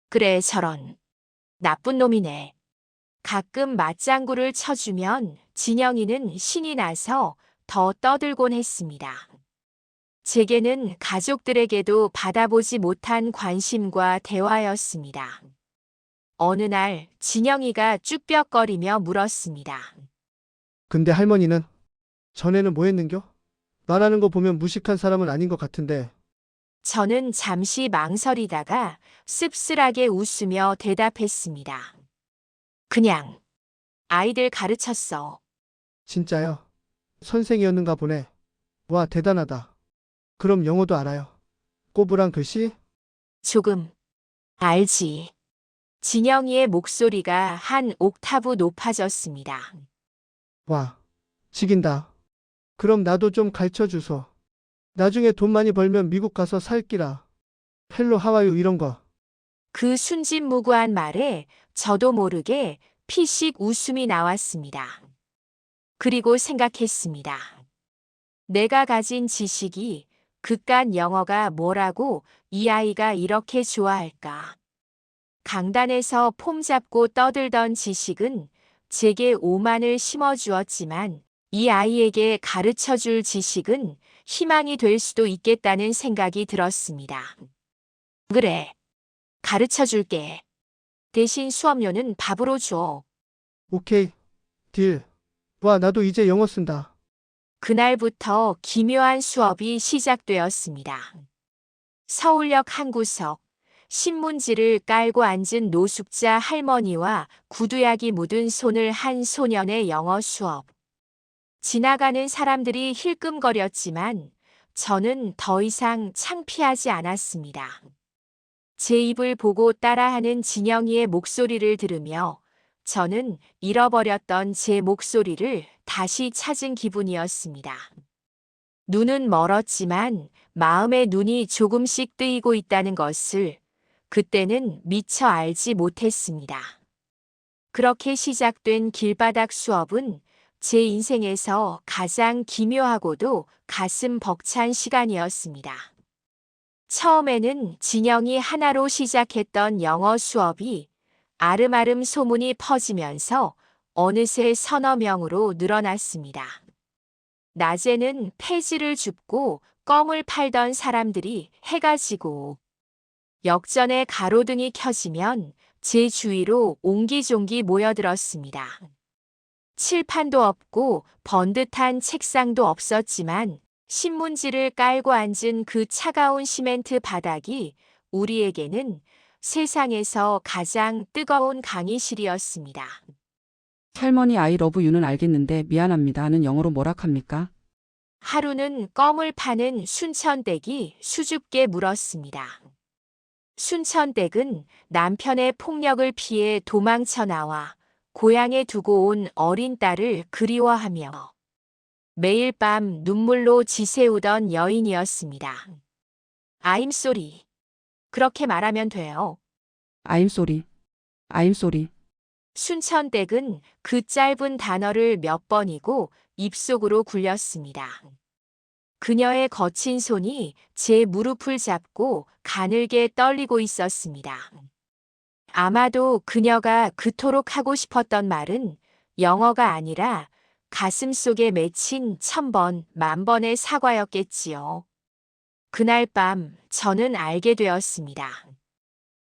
[SPEAKER 1] 그래, 저런. 나쁜 놈이네. 가끔 맞장구를 쳐주면 진영이는 신이 나서 더 떠들곤 했습니다. 제게는 가족들에게도 받아보지 못한 관심과 대화였습니다. 어느 날 진영이가 쭈뼛거리며 물었습니다.
[SPEAKER 4] 근데 할머니는? 전에는 뭐 했는겨? 말하는 거 보면 무식한 사람은 아닌 것 같은데.
[SPEAKER 1] 저는 잠시 망설이다가 씁쓸하게 웃으며 대답했습니다. 그냥 아이들 가르쳤어.
[SPEAKER 4] 진짜요? 선생이었는가 보네. 와, 대단하다. 그럼 영어도 알아요? 꼬부랑 글씨?
[SPEAKER 1] 조금 알지. 진영이의 목소리가 한 옥타브 높아졌습니다.
[SPEAKER 4] 와, 지긴다. 그럼 나도 좀 가르쳐 주소. 나중에 돈 많이 벌면 미국 가서 살기라. 헬로 하와유 이런 거.
[SPEAKER 1] 그 순진무구한 말에 저도 모르게 피식 웃음이 나왔습니다. 그리고 생각했습니다. 내가 가진 지식이 그깟 영어가 뭐라고 이 아이가 이렇게 좋아할까? 강단에서 폼 잡고 떠들던 지식은 제게 오만을 심어주었지만 이 아이에게 가르쳐줄 지식은 희망이 될 수도 있겠다는 생각이 들었습니다. 그래, 가르쳐줄게. 대신 수업료는 밥으로 줘.
[SPEAKER 4] 오케이. 딜. 와, 나도 이제 영어 쓴다.
[SPEAKER 1] 그날부터 기묘한 수업이 시작되었습니다. 서울역 한 구석, 신문지를 깔고 앉은 노숙자 할머니와 구두약이 묻은 손을 한 소년의 영어 수업. 지나가는 사람들이 힐끔거렸지만 저는 더 이상 창피하지 않았습니다. 제 입을 보고 따라하는 진영이의 목소리를 들으며 저는 잃어버렸던 제 목소리를 다시 찾은 기분이었습니다. 눈은 멀었지만 마음의 눈이 조금씩 뜨이고 있다는 것을 그때는 미처 알지 못했습니다. 그렇게 시작된 길바닥 수업은 제 인생에서 가장 기묘하고도 가슴 벅찬 시간이었습니다. 처음에는 진영이 하나로 시작했던 영어 수업이 아름아름 소문이 퍼지면서 어느새 서너 명으로 늘어났습니다. 낮에는 폐지를 줍고 껌을 팔던 사람들이 해가 지고 역전에 가로등이 켜지면 제 주위로 옹기종기 모여들었습니다. 칠판도 없고 번듯한 책상도 없었지만 신문지를 깔고 앉은 그 차가운 시멘트 바닥이 우리에게는 세상에서 가장 뜨거운 강의실이었습니다.
[SPEAKER 5] 할머니 I love you는 알겠는데 미안합니다는 영어로 뭐라 합니까?
[SPEAKER 1] 하루는 껌을 파는 순천댁이 수줍게 물었습니다. 순천댁은 남편의 폭력을 피해 도망쳐 나와 고향에 두고 온 어린 딸을 그리워하며 매일 밤 눈물로 지새우던 여인이었습니다. I'm sorry. 그렇게 말하면 돼요.
[SPEAKER 5] I'm sorry. I'm sorry.
[SPEAKER 1] 순천댁은 그 짧은 단어를 몇 번이고 입속으로 굴렸습니다. 그녀의 거친 손이 제 무릎을 잡고 가늘게 떨리고 있었습니다. 아마도 그녀가 그토록 하고 싶었던 말은 영어가 아니라 가슴 속에 맺힌 1000번, 10,000번의 사과였겠지요. 그날 밤 저는 알게 되었습니다.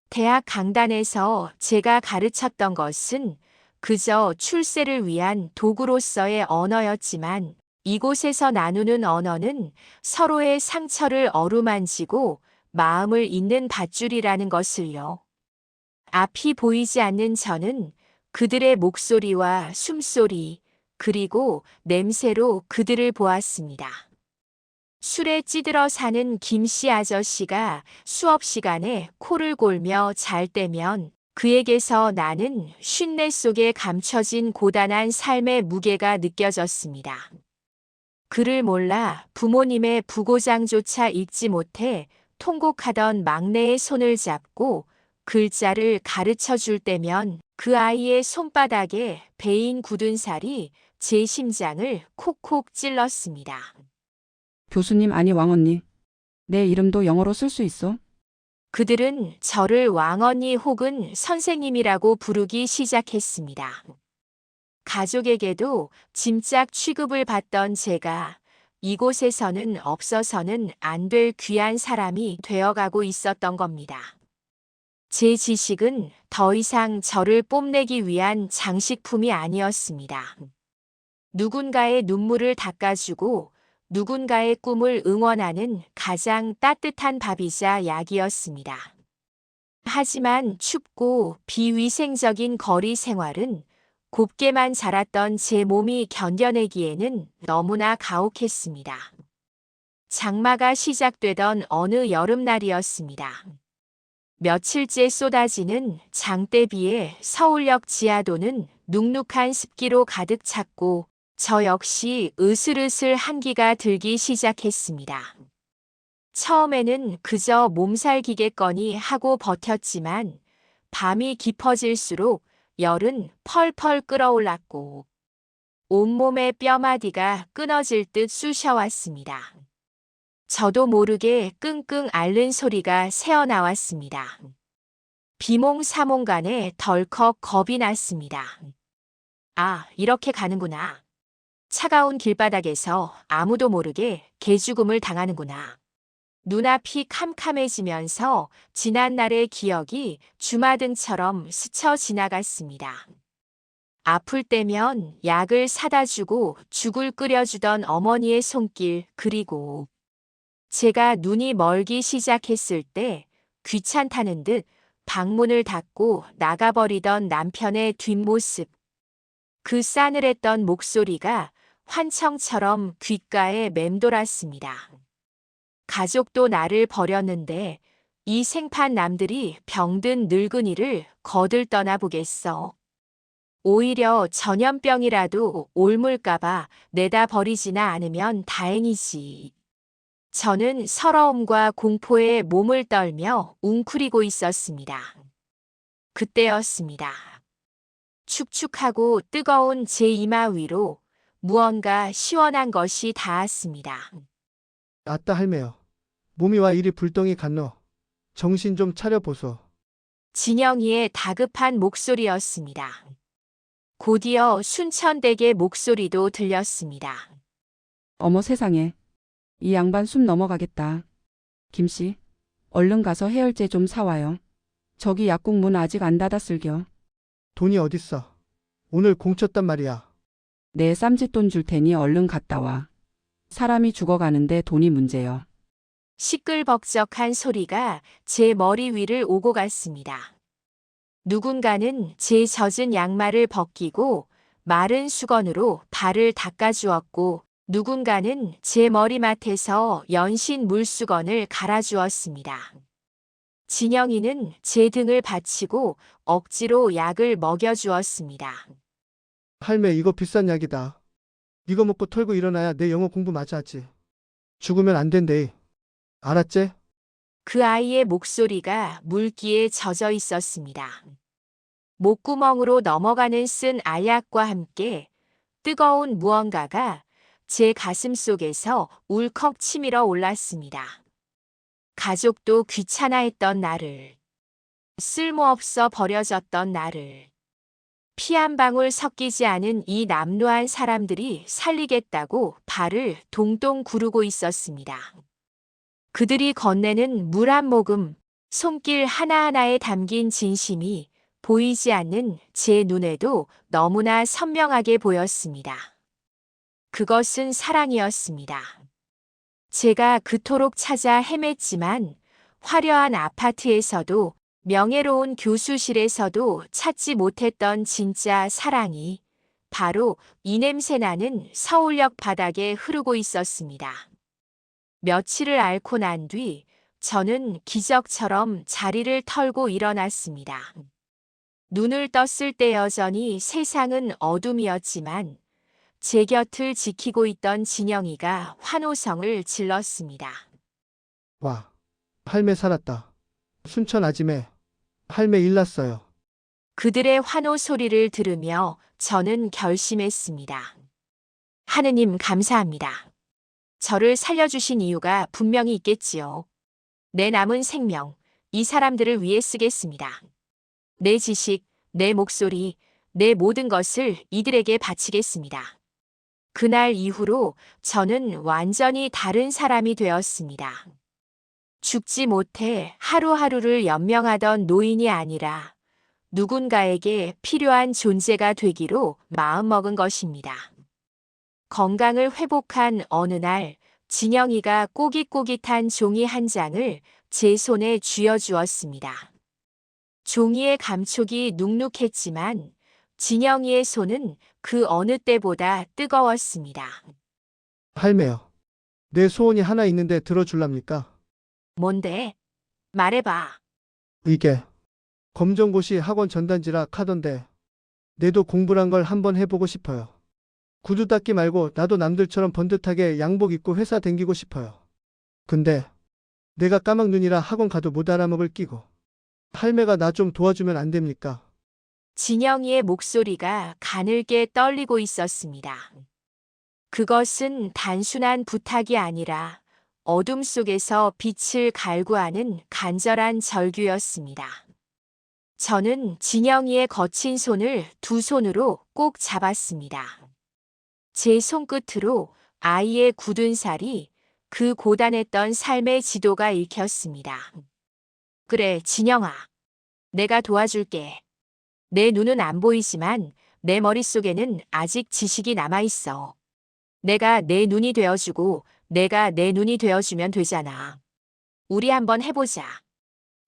[SPEAKER 1] 대학 강단에서 제가 가르쳤던 것은 그저 출세를 위한 도구로서의 언어였지만 이곳에서 나누는 언어는 서로의 상처를 어루만지고 마음을 잇는 밧줄이라는 것을요. 앞이 보이지 않는 저는 그들의 목소리와 숨소리, 그리고 냄새로 그들을 보았습니다. 술에 찌들어 사는 김씨 아저씨가 수업 시간에 코를 골며 잘 때면 그에게서 나는 쉰내 속에 감춰진 고단한 삶의 무게가 느껴졌습니다. 그를 몰라 부모님의 부고장조차 읽지 못해 통곡하던 막내의 손을 잡고 글자를 가르쳐 줄 때면 그 아이의 손바닥에 베인 굳은 살이 제 심장을 콕콕 찔렀습니다.
[SPEAKER 5] 교수님 아니 왕언니. 내 이름도 영어로 쓸 수 있어?
[SPEAKER 1] 그들은 저를 왕언니 혹은 선생님이라고 부르기 시작했습니다. 가족에게도 짐짝 취급을 받던 제가 이곳에서는 없어서는 안 될 귀한 사람이 되어가고 있었던 겁니다. 제 지식은 더 이상 저를 뽐내기 위한 장식품이 아니었습니다. 누군가의 눈물을 닦아주고 누군가의 꿈을 응원하는 가장 따뜻한 밥이자 약이었습니다. 하지만 춥고 비위생적인 거리 생활은 곱게만 자랐던 제 몸이 견뎌내기에는 너무나 가혹했습니다. 장마가 시작되던 어느 여름날이었습니다. 며칠째 쏟아지는 장대비에 서울역 지하도는 눅눅한 습기로 가득 찼고 저 역시 으슬으슬 한기가 들기 시작했습니다. 처음에는 그저 몸살기겠거니 하고 버텼지만 밤이 깊어질수록 열은 펄펄 끓어올랐고 온몸의 뼈마디가 끊어질 듯 쑤셔왔습니다. 저도 모르게 끙끙 앓는 소리가 새어나왔습니다. 비몽사몽간에 덜컥 겁이 났습니다. 아, 이렇게 가는구나. 차가운 길바닥에서 아무도 모르게 개죽음을 당하는구나. 눈앞이 캄캄해지면서 지난날의 기억이 주마등처럼 스쳐 지나갔습니다. 아플 때면 약을 사다 주고 죽을 끓여주던 어머니의 손길, 그리고 제가 눈이 멀기 시작했을 때 귀찮다는 듯 방문을 닫고 나가버리던 남편의 뒷모습. 그 싸늘했던 목소리가 환청처럼 귓가에 맴돌았습니다. 가족도 나를 버렸는데 이 생판 남들이 병든 늙은이를 거들떠나 보겠어. 오히려 전염병이라도 옮을까봐 내다 버리지나 않으면 다행이지. 저는 서러움과 공포에 몸을 떨며 웅크리고 있었습니다. 그때였습니다. 축축하고 뜨거운 제 이마 위로 무언가 시원한 것이 닿았습니다.
[SPEAKER 4] 아따 할매여. 몸이 와 이리 불덩이 갔노. 정신 좀 차려보소.
[SPEAKER 1] 진영이의 다급한 목소리였습니다. 곧이어 순천댁의 목소리도 들렸습니다.
[SPEAKER 5] 어머 세상에. 이 양반 숨 넘어가겠다. 김씨, 얼른 가서 해열제 좀 사와요. 저기 약국 문 아직 안 닫았을겨.
[SPEAKER 4] 돈이 어딨어. 오늘 공쳤단 말이야.
[SPEAKER 5] 내 쌈짓돈 줄 테니 얼른 갔다 와. 사람이 죽어가는데 돈이 문제여.
[SPEAKER 1] 시끌벅적한 소리가 제 머리 위를 오고 갔습니다. 누군가는 제 젖은 양말을 벗기고 마른 수건으로 발을 닦아주었고 누군가는 제 머리맡에서 연신 물수건을 갈아주었습니다. 진영이는 제 등을 받치고 억지로 약을 먹여주었습니다.
[SPEAKER 4] 할매 이거 비싼 약이다. 이거 먹고 털고 일어나야 내 영어 공부 마저 하지. 죽으면 안 된대. 알았지?
[SPEAKER 1] 그 아이의 목소리가 물기에 젖어 있었습니다. 목구멍으로 넘어가는 쓴 알약과 함께 뜨거운 무언가가 제 가슴 속에서 울컥 치밀어 올랐습니다. 가족도 귀찮아했던 나를, 쓸모없어 버려졌던 나를, 피 한 방울 섞이지 않은 이 남루한 사람들이 살리겠다고 발을 동동 구르고 있었습니다. 그들이 건네는 물 한 모금, 손길 하나하나에 담긴 진심이 보이지 않는 제 눈에도 너무나 선명하게 보였습니다. 그것은 사랑이었습니다. 제가 그토록 찾아 헤맸지만 화려한 아파트에서도 명예로운 교수실에서도 찾지 못했던 진짜 사랑이 바로 이 냄새나는 서울역 바닥에 흐르고 있었습니다. 며칠을 앓고 난 뒤 저는 기적처럼 자리를 털고 일어났습니다. 눈을 떴을 때 여전히 세상은 어둠이었지만 제 곁을 지키고 있던 진영이가 환호성을 질렀습니다.
[SPEAKER 4] 와, 할매 살았다. 순천 아지매, 할매 일났어요.
[SPEAKER 1] 그들의 환호 소리를 들으며 저는 결심했습니다. 하느님 감사합니다. 저를 살려주신 이유가 분명히 있겠지요. 내 남은 생명, 이 사람들을 위해 쓰겠습니다. 내 지식, 내 목소리, 내 모든 것을 이들에게 바치겠습니다. 그날 이후로 저는 완전히 다른 사람이 되었습니다. 죽지 못해 하루하루를 연명하던 노인이 아니라 누군가에게 필요한 존재가 되기로 마음먹은 것입니다. 건강을 회복한 어느 날, 진영이가 꼬깃꼬깃한 종이 한 장을 제 손에 쥐어주었습니다. 종이의 감촉이 눅눅했지만 진영이의 손은 그 어느 때보다 뜨거웠습니다.
[SPEAKER 4] 할매요. 내 소원이 하나 있는데 들어줄랍니까?
[SPEAKER 1] 뭔데? 말해봐.
[SPEAKER 4] 이게 검정고시 학원 전단지라 카던데 내도 공부란 걸 한번 해보고 싶어요. 구두 닦기 말고 나도 남들처럼 번듯하게 양복 입고 회사 댕기고 싶어요. 근데 내가 까막눈이라 학원 가도 못 알아먹을 끼고 할매가 나 좀 도와주면 안 됩니까?
[SPEAKER 1] 진영이의 목소리가 가늘게 떨리고 있었습니다. 그것은 단순한 부탁이 아니라 어둠 속에서 빛을 갈구하는 간절한 절규였습니다. 저는 진영이의 거친 손을 두 손으로 꼭 잡았습니다. 제 손끝으로 아이의 굳은 살이 그 고단했던 삶의 지도가 읽혔습니다. 그래, 진영아. 내가 도와줄게. 내 눈은 안 보이지만 내 머릿속에는 아직 지식이 남아있어. 내가 내 눈이 되어주고 내가 내 눈이 되어주면 되잖아. 우리 한번 해보자.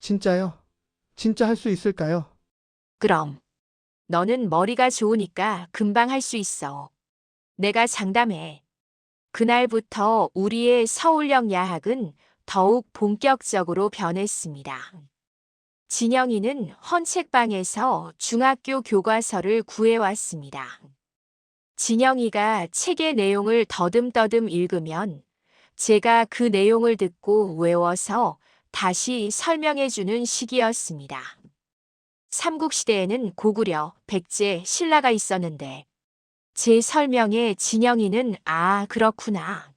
[SPEAKER 4] 진짜요? 진짜 할 수 있을까요?
[SPEAKER 1] 그럼. 너는 머리가 좋으니까 금방 할 수 있어. 내가 장담해. 그날부터 우리의 서울역 야학은 더욱 본격적으로 변했습니다. 진영이는 헌책방에서 중학교 교과서를 구해왔습니다. 진영이가 책의 내용을 더듬더듬 읽으면 제가 그 내용을 듣고 외워서 다시 설명해주는 시기였습니다. 삼국시대에는 고구려, 백제, 신라가 있었는데 제 설명에 진영이는 아, 그렇구나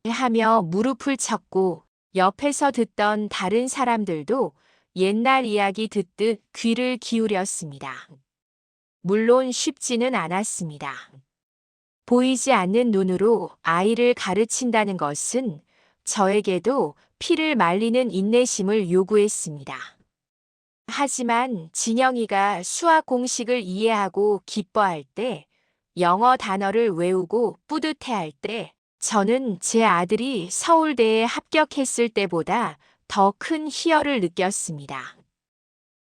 [SPEAKER 1] 하며 무릎을 쳤고 옆에서 듣던 다른 사람들도 옛날 이야기 듣듯 귀를 기울였습니다. 물론 쉽지는 않았습니다. 보이지 않는 눈으로 아이를 가르친다는 것은 저에게도 피를 말리는 인내심을 요구했습니다. 하지만 진영이가 수학 공식을 이해하고 기뻐할 때, 영어 단어를 외우고 뿌듯해할 때, 저는 제 아들이 서울대에 합격했을 때보다 더 큰 희열을 느꼈습니다.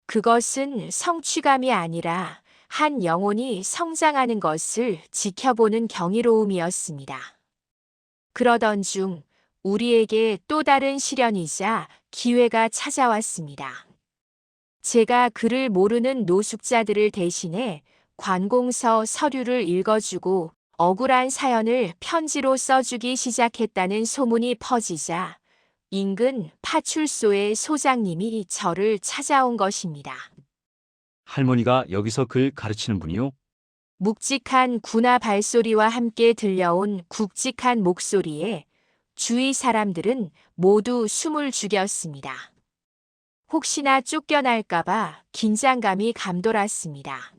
[SPEAKER 1] 그것은 성취감이 아니라 한 영혼이 성장하는 것을 지켜보는 경이로움이었습니다. 그러던 중 우리에게 또 다른 시련이자 기회가 찾아왔습니다. 제가 글을 모르는 노숙자들을 대신해 관공서 서류를 읽어주고 억울한 사연을 편지로 써주기 시작했다는 소문이 퍼지자 인근 파출소의 소장님이 저를 찾아온 것입니다.
[SPEAKER 6] 할머니가 여기서 글 가르치는 분이요?
[SPEAKER 1] 묵직한 군화 발소리와 함께 들려온 굵직한 목소리에 주위 사람들은 모두 숨을 죽였습니다. 혹시나 쫓겨날까봐 긴장감이 감돌았습니다.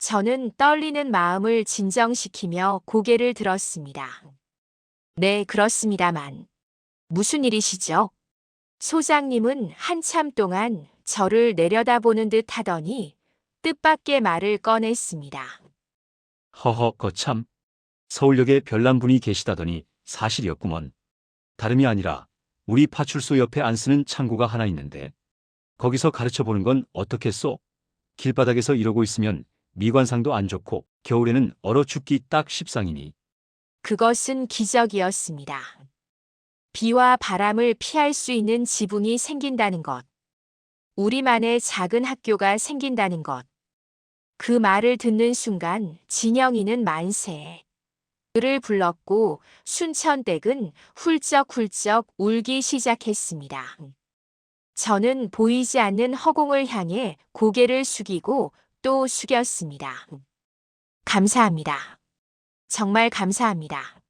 [SPEAKER 1] 저는 떨리는 마음을 진정시키며 고개를 들었습니다. 네, 그렇습니다만. 무슨 일이시죠? 소장님은 한참 동안 저를 내려다보는 듯 하더니 뜻밖의 말을 꺼냈습니다.
[SPEAKER 6] 허허, 거참. 서울역에 별난 분이 계시다더니 사실이었구먼. 다름이 아니라 우리 파출소 옆에 안 쓰는 창고가 하나 있는데 거기서 가르쳐 보는 건 어떻겠소? 길바닥에서 이러고 있으면 미관상도 안 좋고 겨울에는 얼어 죽기 딱 십상이니.
[SPEAKER 1] 그것은 기적이었습니다. 비와 바람을 피할 수 있는 지붕이 생긴다는 것. 우리만의 작은 학교가 생긴다는 것. 그 말을 듣는 순간 진영이는 만세. 그를 불렀고 순천댁은 훌쩍훌쩍 울기 시작했습니다. 저는 보이지 않는 허공을 향해 고개를 숙이고 또 숙였습니다. 감사합니다. 정말 감사합니다.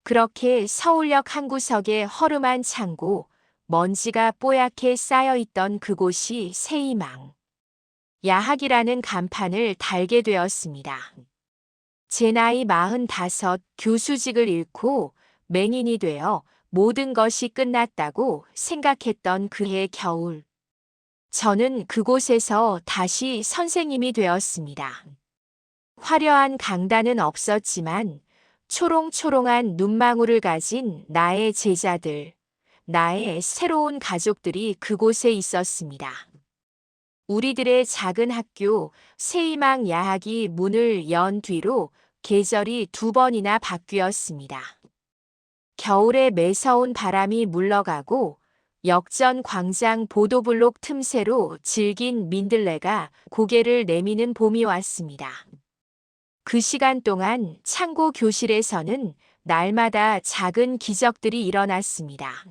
[SPEAKER 1] 그렇게 서울역 한 구석의 허름한 창고, 먼지가 뽀얗게 쌓여있던 그곳이 새희망. 야학이라는 간판을 달게 되었습니다. 제 나이 45, 교수직을 잃고 맹인이 되어 모든 것이 끝났다고 생각했던 그해 겨울. 저는 그곳에서 다시 선생님이 되었습니다. 화려한 강단은 없었지만 초롱초롱한 눈망울을 가진 나의 제자들, 나의 새로운 가족들이 그곳에 있었습니다. 우리들의 작은 학교 새희망 야학이 문을 연 뒤로 계절이 2번이나 바뀌었습니다. 겨울에 매서운 바람이 물러가고 역전 광장 보도블록 틈새로 질긴 민들레가 고개를 내미는 봄이 왔습니다. 그 시간 동안 창고 교실에서는 날마다 작은 기적들이 일어났습니다.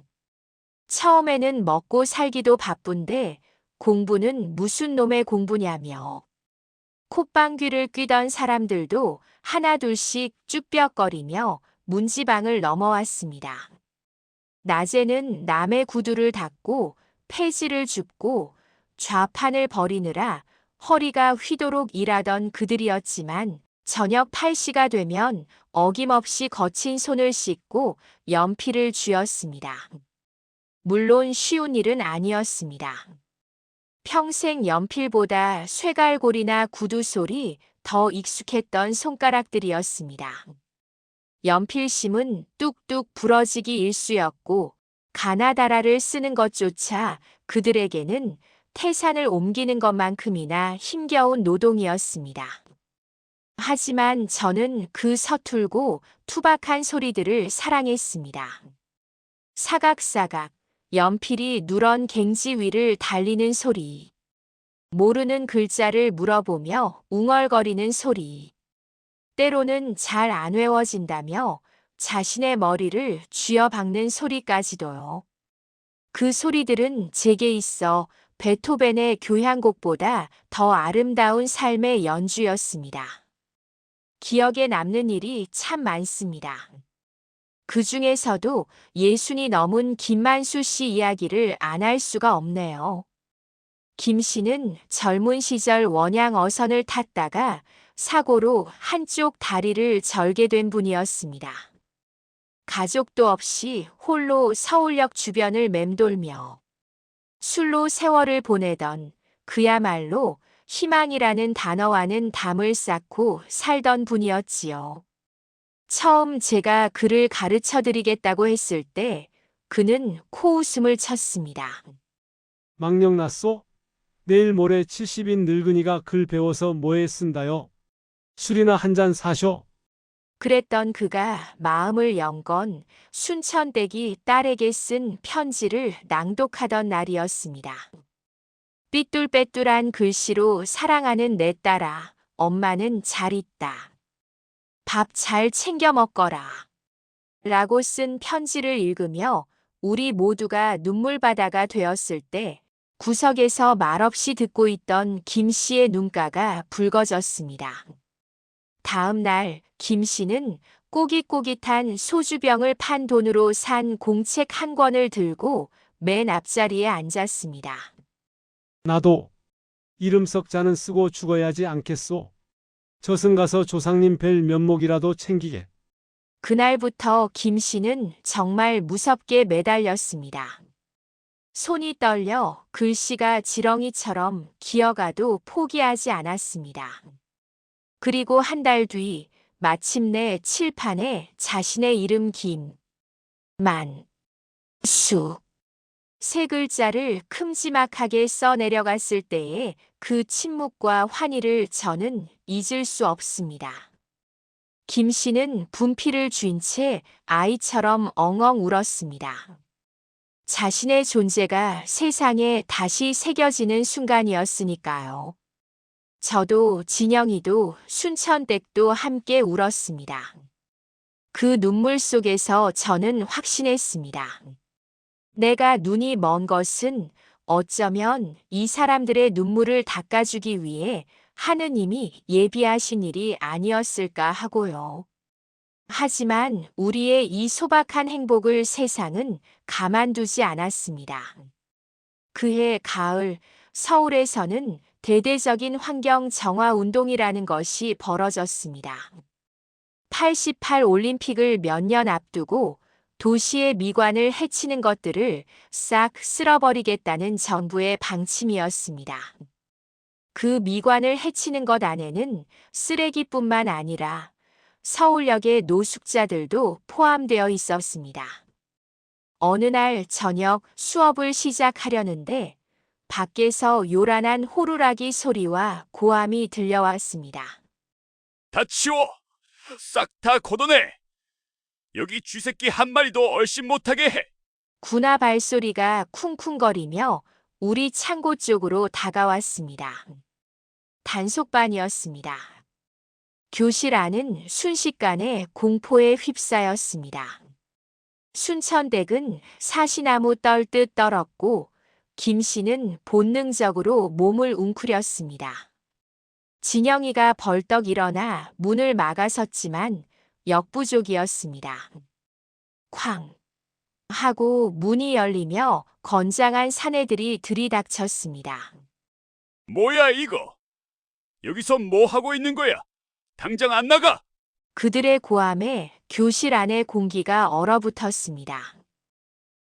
[SPEAKER 1] 처음에는 먹고 살기도 바쁜데 공부는 무슨 놈의 공부냐며 콧방귀를 뀌던 사람들도 하나둘씩 쭈뼛거리며 문지방을 넘어왔습니다. 낮에는 남의 구두를 닦고 폐지를 줍고 좌판을 버리느라 허리가 휘도록 일하던 그들이었지만 저녁 8시가 되면 어김없이 거친 손을 씻고 연필을 쥐었습니다. 물론 쉬운 일은 아니었습니다. 평생 연필보다 쇠갈고리나 구두 소리 더 익숙했던 손가락들이었습니다. 연필심은 뚝뚝 부러지기 일쑤였고 가나다라를 쓰는 것조차 그들에게는 태산을 옮기는 것만큼이나 힘겨운 노동이었습니다. 하지만 저는 그 서툴고 투박한 소리들을 사랑했습니다. 사각사각 연필이 누런 갱지 위를 달리는 소리, 모르는 글자를 물어보며 웅얼거리는 소리, 때로는 잘 안 외워진다며 자신의 머리를 쥐어박는 소리까지도요. 그 소리들은 제게 있어 베토벤의 교향곡보다 더 아름다운 삶의 연주였습니다. 기억에 남는 일이 참 많습니다. 그 중에서도 예순이 넘은 김만수 씨 이야기를 안 할 수가 없네요. 김 씨는 젊은 시절 원양 어선을 탔다가 사고로 한쪽 다리를 절게 된 분이었습니다. 가족도 없이 홀로 서울역 주변을 맴돌며 술로 세월을 보내던 그야말로 희망이라는 단어와는 담을 쌓고 살던 분이었지요. 처음 제가 그를 가르쳐 드리겠다고 했을 때 그는 코웃음을 쳤습니다.
[SPEAKER 7] 망령났소? 내일 모레 70인 늙은이가 글 배워서 뭐에 쓴다요? 술이나 한 잔 사쇼?
[SPEAKER 1] 그랬던 그가 마음을 연 건 순천댁이 딸에게 쓴 편지를 낭독하던 날이었습니다. 삐뚤빼뚤한 글씨로 사랑하는 내 딸아, 엄마는 잘 있다. 밥 잘 챙겨 먹거라. 라고 쓴 편지를 읽으며 우리 모두가 눈물바다가 되었을 때 구석에서 말없이 듣고 있던 김 씨의 눈가가 붉어졌습니다. 다음 날 김 씨는 꼬깃꼬깃한 소주병을 판 돈으로 산 공책 한 권을 들고 맨 앞자리에 앉았습니다.
[SPEAKER 7] 나도 이름 석자는 쓰고 죽어야지 않겠소. 저승 가서 조상님 뵐 면목이라도 챙기게.
[SPEAKER 1] 그날부터 김 씨는 정말 무섭게 매달렸습니다. 손이 떨려 글씨가 지렁이처럼 기어가도 포기하지 않았습니다. 그리고 한 달 뒤 마침내 칠판에 자신의 이름 김만수 세 글자를 큼지막하게 써 내려갔을 때의 그 침묵과 환희를 저는 잊을 수 없습니다. 김 씨는 분필을 쥔 채 아이처럼 엉엉 울었습니다. 자신의 존재가 세상에 다시 새겨지는 순간이었으니까요. 저도 진영이도 순천댁도 함께 울었습니다. 그 눈물 속에서 저는 확신했습니다. 내가 눈이 먼 것은 어쩌면 이 사람들의 눈물을 닦아주기 위해 하느님이 예비하신 일이 아니었을까 하고요. 하지만 우리의 이 소박한 행복을 세상은 가만두지 않았습니다. 그해 가을 서울에서는 대대적인 환경 정화 운동이라는 것이 벌어졌습니다. 88 올림픽을 몇 년 앞두고 도시의 미관을 해치는 것들을 싹 쓸어버리겠다는 정부의 방침이었습니다. 그 미관을 해치는 것 안에는 쓰레기뿐만 아니라 서울역의 노숙자들도 포함되어 있었습니다. 어느 날 저녁 수업을 시작하려는데 밖에서 요란한 호루라기 소리와 고함이 들려왔습니다.
[SPEAKER 3] 다 치워! 싹 다 걷어내! 여기 쥐새끼 한 마리도 얼씬 못하게 해!
[SPEAKER 1] 군화 발소리가 쿵쿵거리며 우리 창고 쪽으로 다가왔습니다. 단속반이었습니다. 교실 안은 순식간에 공포에 휩싸였습니다. 순천댁은 사시나무 떨듯 떨었고 김 씨는 본능적으로 몸을 웅크렸습니다. 진영이가 벌떡 일어나 문을 막아섰지만 역부족이었습니다. 쾅 하고 문이 열리며 건장한 사내들이 들이닥쳤습니다.
[SPEAKER 3] 뭐야 이거? 여기서 뭐 하고 있는 거야? 당장 안 나가!
[SPEAKER 1] 그들의 고함에 교실 안의 공기가 얼어붙었습니다.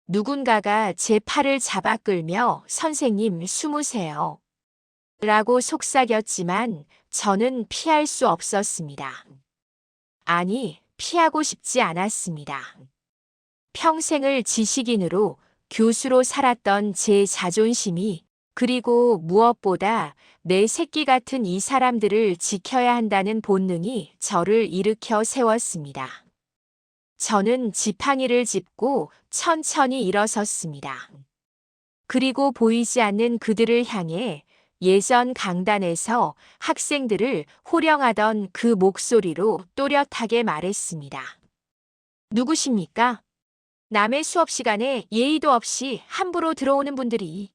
[SPEAKER 1] 누군가가 제 팔을 잡아 끌며 선생님 숨으세요. 라고 속삭였지만 저는 피할 수 없었습니다. 아니, 피하고 싶지 않았습니다. 평생을 지식인으로 교수로 살았던 제 자존심이 그리고 무엇보다 내 새끼 같은 이 사람들을 지켜야 한다는 본능이 저를 일으켜 세웠습니다. 저는 지팡이를 짚고 천천히 일어섰습니다. 그리고 보이지 않는 그들을 향해 예전 강단에서 학생들을 호령하던 그 목소리로 또렷하게 말했습니다. 누구십니까? 남의 수업 시간에 예의도 없이 함부로 들어오는 분들이.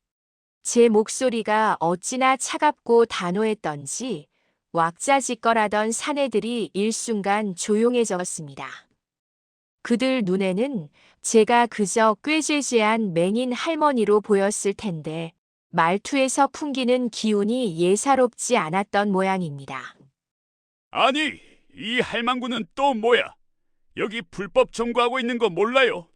[SPEAKER 1] 제 목소리가 어찌나 차갑고 단호했던지 왁자지껄하던 사내들이 일순간 조용해졌습니다. 그들 눈에는 제가 그저 꾀죄죄한 맹인 할머니로 보였을 텐데 말투에서 풍기는 기운이 예사롭지 않았던 모양입니다.
[SPEAKER 3] 아니, 이 할망구는 또 뭐야? 여기 불법 점거하고 있는 거 몰라요?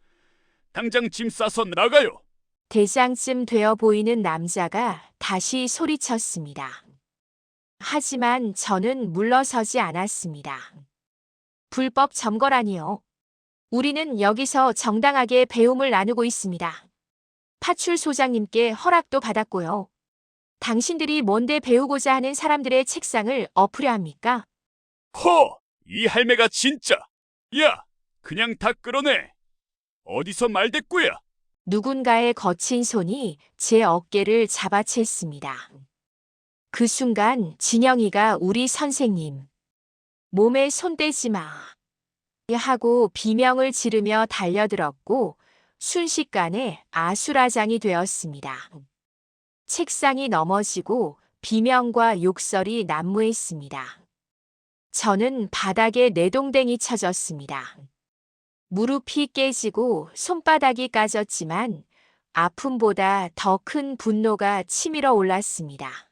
[SPEAKER 3] 당장 짐 싸서 나가요!
[SPEAKER 1] 대장쯤 되어 보이는 남자가 다시 소리쳤습니다. 하지만 저는 물러서지 않았습니다. 불법 점거라니요. 우리는 여기서 정당하게 배움을 나누고 있습니다. 파출소장님께 허락도 받았고요. 당신들이 뭔데 배우고자 하는 사람들의 책상을 엎으려 합니까?
[SPEAKER 3] 허! 이 할매가 진짜! 야! 그냥 다 끌어내! 어디서 말대꾸야!
[SPEAKER 1] 누군가의 거친 손이 제 어깨를 잡아챘습니다. 그 순간 진영이가 우리 선생님 몸에 손 떼지 마 하고 비명을 지르며 달려들었고 순식간에 아수라장이 되었습니다. 책상이 넘어지고 비명과 욕설이 난무했습니다. 저는 바닥에 내동댕이 쳐졌습니다. 무릎이 깨지고 손바닥이 까졌지만 아픔보다 더 큰 분노가 치밀어 올랐습니다.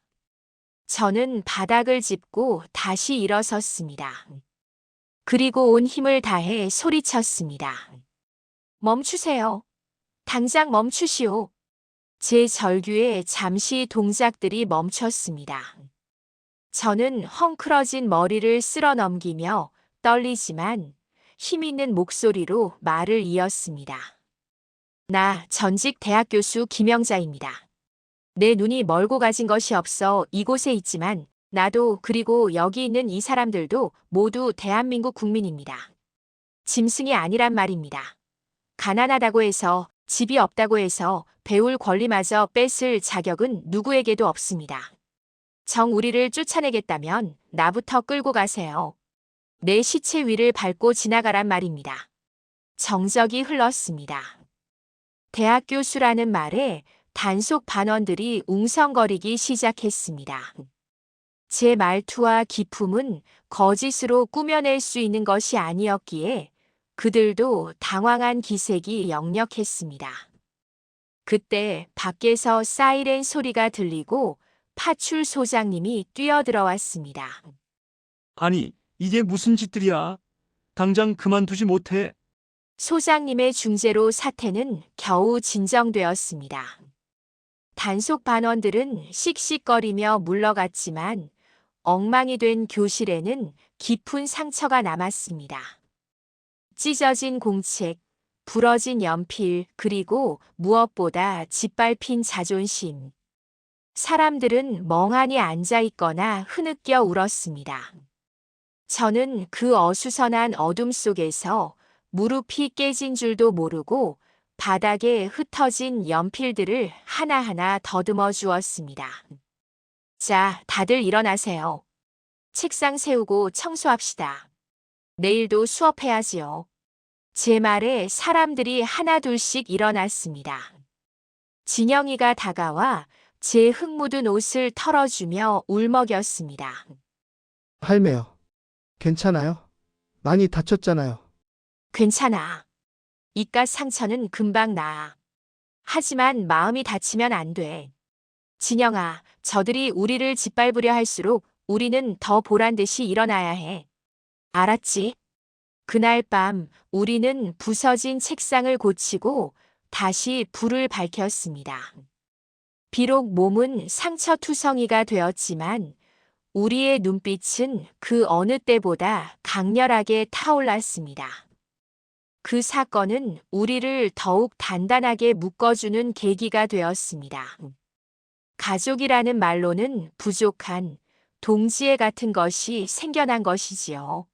[SPEAKER 1] 저는 바닥을 짚고 다시 일어섰습니다. 그리고 온 힘을 다해 소리쳤습니다. 멈추세요. 당장 멈추시오. 제 절규에 잠시 동작들이 멈췄습니다. 저는 헝클어진 머리를 쓸어 넘기며 떨리지만 힘있는 목소리로 말을 이었습니다. 나 전직 대학 교수 김영자입니다. 내 눈이 멀고 가진 것이 없어 이곳에 있지만 나도 그리고 여기 있는 이 사람들도 모두 대한민국 국민입니다. 짐승이 아니란 말입니다. 가난하다고 해서 집이 없다고 해서 배울 권리마저 뺏을 자격은 누구에게도 없습니다. 정 우리를 쫓아내겠다면 나부터 끌고 가세요. 내 시체 위를 밟고 지나가란 말입니다. 정적이 흘렀습니다. 대학 교수라는 말에 단속 반원들이 웅성거리기 시작했습니다. 제 말투와 기품은 거짓으로 꾸며낼 수 있는 것이 아니었기에 그들도 당황한 기색이 역력했습니다. 그때 밖에서 사이렌 소리가 들리고 파출소장님이 뛰어들어왔습니다.
[SPEAKER 6] 아니, 이게 무슨 짓들이야? 당장 그만두지 못해.
[SPEAKER 1] 소장님의 중재로 사태는 겨우 진정되었습니다. 단속 반원들은 씩씩거리며 물러갔지만 엉망이 된 교실에는 깊은 상처가 남았습니다. 찢어진 공책, 부러진 연필, 그리고 무엇보다 짓밟힌 자존심. 사람들은 멍하니 앉아 있거나 흐느껴 울었습니다. 저는 그 어수선한 어둠 속에서 무릎이 깨진 줄도 모르고 바닥에 흩어진 연필들을 하나하나 더듬어 주었습니다. 자, 다들 일어나세요. 책상 세우고 청소합시다. 내일도 수업해야지요. 제 말에 사람들이 하나둘씩 일어났습니다. 진영이가 다가와 제 흙 묻은 옷을 털어주며 울먹였습니다.
[SPEAKER 4] 할매요. 괜찮아요? 많이 다쳤잖아요.
[SPEAKER 1] 괜찮아. 이깟 상처는 금방 나아. 하지만 마음이 다치면 안 돼. 진영아, 저들이 우리를 짓밟으려 할수록 우리는 더 보란듯이 일어나야 해. 알았지? 그날 밤 우리는 부서진 책상을 고치고 다시 불을 밝혔습니다. 비록 몸은 상처투성이가 되었지만 우리의 눈빛은 그 어느 때보다 강렬하게 타올랐습니다. 그 사건은 우리를 더욱 단단하게 묶어주는 계기가 되었습니다. 가족이라는 말로는 부족한 동지애 같은 것이 생겨난 것이지요.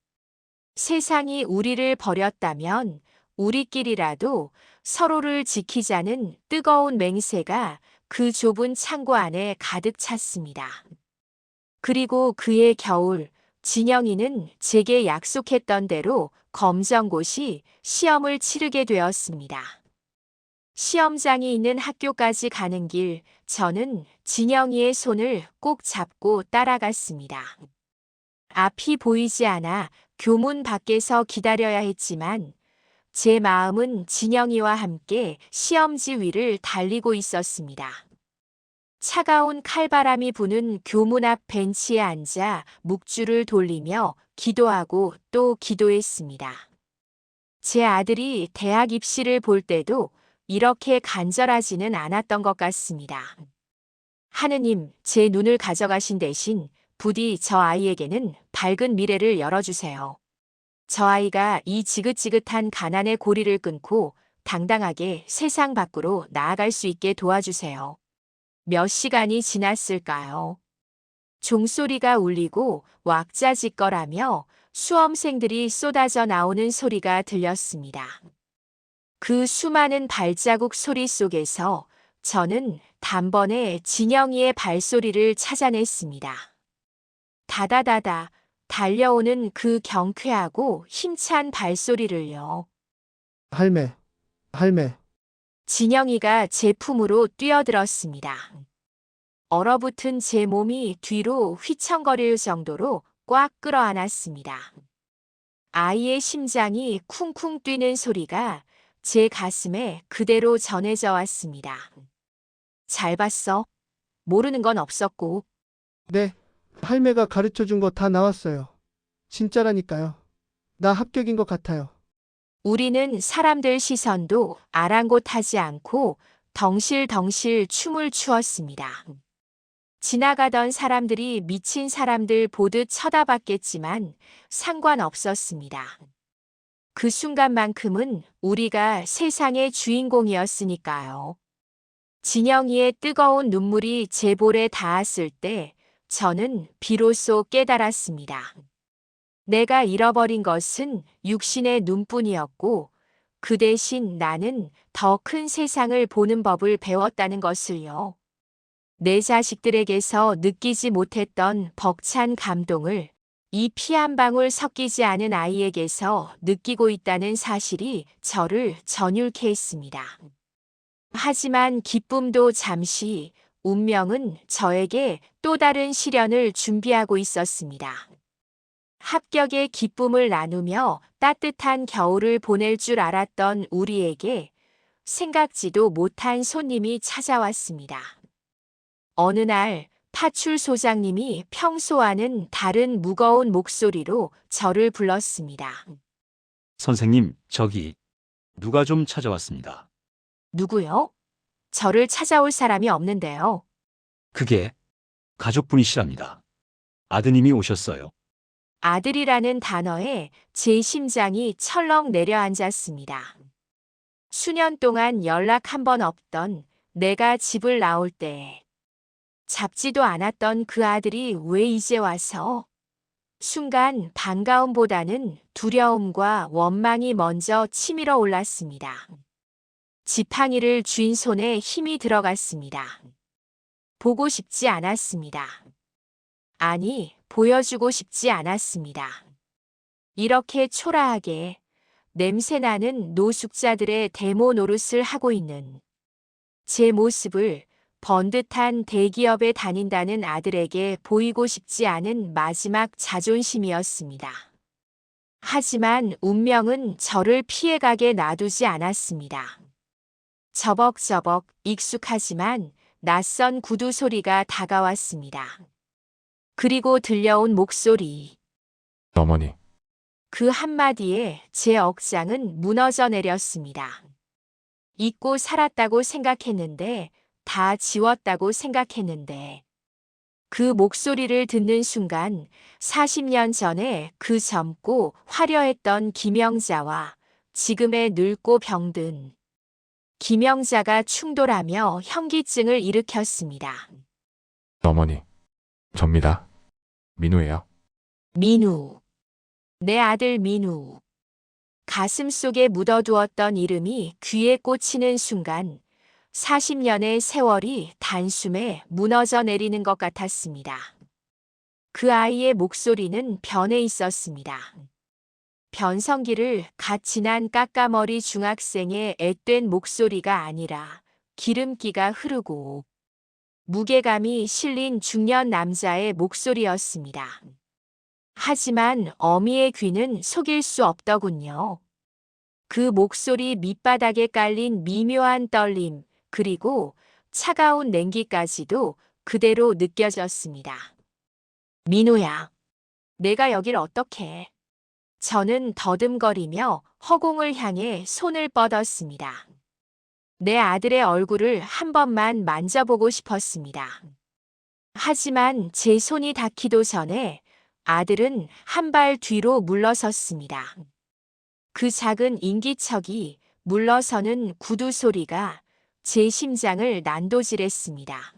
[SPEAKER 1] 세상이 우리를 버렸다면 우리끼리라도 서로를 지키자는 뜨거운 맹세가 그 좁은 창고 안에 가득 찼습니다. 그리고 그해 겨울, 진영이는 제게 약속했던 대로 검정고시 시험을 치르게 되었습니다. 시험장이 있는 학교까지 가는 길, 저는 진영이의 손을 꼭 잡고 따라갔습니다. 앞이 보이지 않아 교문 밖에서 기다려야 했지만 제 마음은 진영이와 함께 시험지 위를 달리고 있었습니다. 차가운 칼바람이 부는 교문 앞 벤치에 앉아 묵주를 돌리며 기도하고 또 기도했습니다. 제 아들이 대학 입시를 볼 때도 이렇게 간절하지는 않았던 것 같습니다. 하느님, 제 눈을 가져가신 대신 부디 저 아이에게는 밝은 미래를 열어주세요. 저 아이가 이 지긋지긋한 가난의 고리를 끊고 당당하게 세상 밖으로 나아갈 수 있게 도와주세요. 몇 시간이 지났을까요? 종소리가 울리고 왁자지껄하며 수험생들이 쏟아져 나오는 소리가 들렸습니다. 그 수많은 발자국 소리 속에서 저는 단번에 진영이의 발소리를 찾아냈습니다. 다다다다 달려오는 그 경쾌하고 힘찬 발소리를요.
[SPEAKER 4] 할매, 할매.
[SPEAKER 1] 진영이가 제 품으로 뛰어들었습니다. 얼어붙은 제 몸이 뒤로 휘청거릴 정도로 꽉 끌어안았습니다. 아이의 심장이 쿵쿵 뛰는 소리가 제 가슴에 그대로 전해져 왔습니다. 잘 봤어. 모르는 건 없었고.
[SPEAKER 4] 네, 할매가 가르쳐 준 거 다 나왔어요. 진짜라니까요. 나 합격인 것 같아요.
[SPEAKER 1] 우리는 사람들 시선도 아랑곳하지 않고 덩실덩실 춤을 추었습니다. 지나가던 사람들이 미친 사람들 보듯 쳐다봤겠지만 상관없었습니다. 그 순간만큼은 우리가 세상의 주인공이었으니까요. 진영이의 뜨거운 눈물이 제 볼에 닿았을 때 저는 비로소 깨달았습니다. 내가 잃어버린 것은 육신의 눈뿐이었고 그 대신 나는 더 큰 세상을 보는 법을 배웠다는 것을요. 내 자식들에게서 느끼지 못했던 벅찬 감동을 이 피 한 방울 섞이지 않은 아이에게서 느끼고 있다는 사실이 저를 전율케 했습니다. 하지만 기쁨도 잠시, 운명은 저에게 또 다른 시련을 준비하고 있었습니다. 합격의 기쁨을 나누며 따뜻한 겨울을 보낼 줄 알았던 우리에게 생각지도 못한 손님이 찾아왔습니다. 어느 날 파출소장님이 평소와는 다른 무거운 목소리로 저를 불렀습니다.
[SPEAKER 6] 선생님, 저기 누가 좀 찾아왔습니다.
[SPEAKER 1] 누구요? 저를 찾아올 사람이 없는데요.
[SPEAKER 6] 그게 가족분이시랍니다. 아드님이 오셨어요.
[SPEAKER 1] 아들이라는 단어에 제 심장이 철렁 내려앉았습니다. 수년 동안 연락 한 번 없던 내가 집을 나올 때 잡지도 않았던 그 아들이 왜 이제 와서? 순간 반가움보다는 두려움과 원망이 먼저 치밀어 올랐습니다. 지팡이를 쥔 손에 힘이 들어갔습니다. 보고 싶지 않았습니다. 아니, 보여주고 싶지 않았습니다. 이렇게 초라하게 냄새나는 노숙자들의 데모 노릇을 하고 있는 제 모습을 번듯한 대기업에 다닌다는 아들에게 보이고 싶지 않은 마지막 자존심이었습니다. 하지만 운명은 저를 피해가게 놔두지 않았습니다. 저벅저벅 익숙하지만 낯선 구두 소리가 다가왔습니다. 그리고 들려온 목소리.
[SPEAKER 8] 어머니,
[SPEAKER 1] 그 한마디에 제 억장은 무너져 내렸습니다. 잊고 살았다고 생각했는데, 다 지웠다고 생각했는데. 그 목소리를 듣는 순간 40년 전에 그 젊고 화려했던 김영자와 지금의 늙고 병든 김영자가 충돌하며 현기증을 일으켰습니다.
[SPEAKER 8] 어머니, 접니다. 민우예요.
[SPEAKER 1] 민우. 내 아들 민우. 가슴 속에 묻어두었던 이름이 귀에 꽂히는 순간 40년의 세월이 단숨에 무너져 내리는 것 같았습니다. 그 아이의 목소리는 변해 있었습니다. 변성기를 갓 지난 까까머리 중학생의 앳된 목소리가 아니라 기름기가 흐르고 무게감이 실린 중년 남자의 목소리였습니다. 하지만 어미의 귀는 속일 수 없더군요. 그 목소리 밑바닥에 깔린 미묘한 떨림, 그리고 차가운 냉기까지도 그대로 느껴졌습니다. 민우야, 내가 여길 어떻게? 저는 더듬거리며 허공을 향해 손을 뻗었습니다. 내 아들의 얼굴을 한 번만 만져보고 싶었습니다. 하지만 제 손이 닿기도 전에 아들은 한 발 뒤로 물러섰습니다. 그 작은 인기척이 물러서는 구두 소리가 제 심장을 난도질했습니다.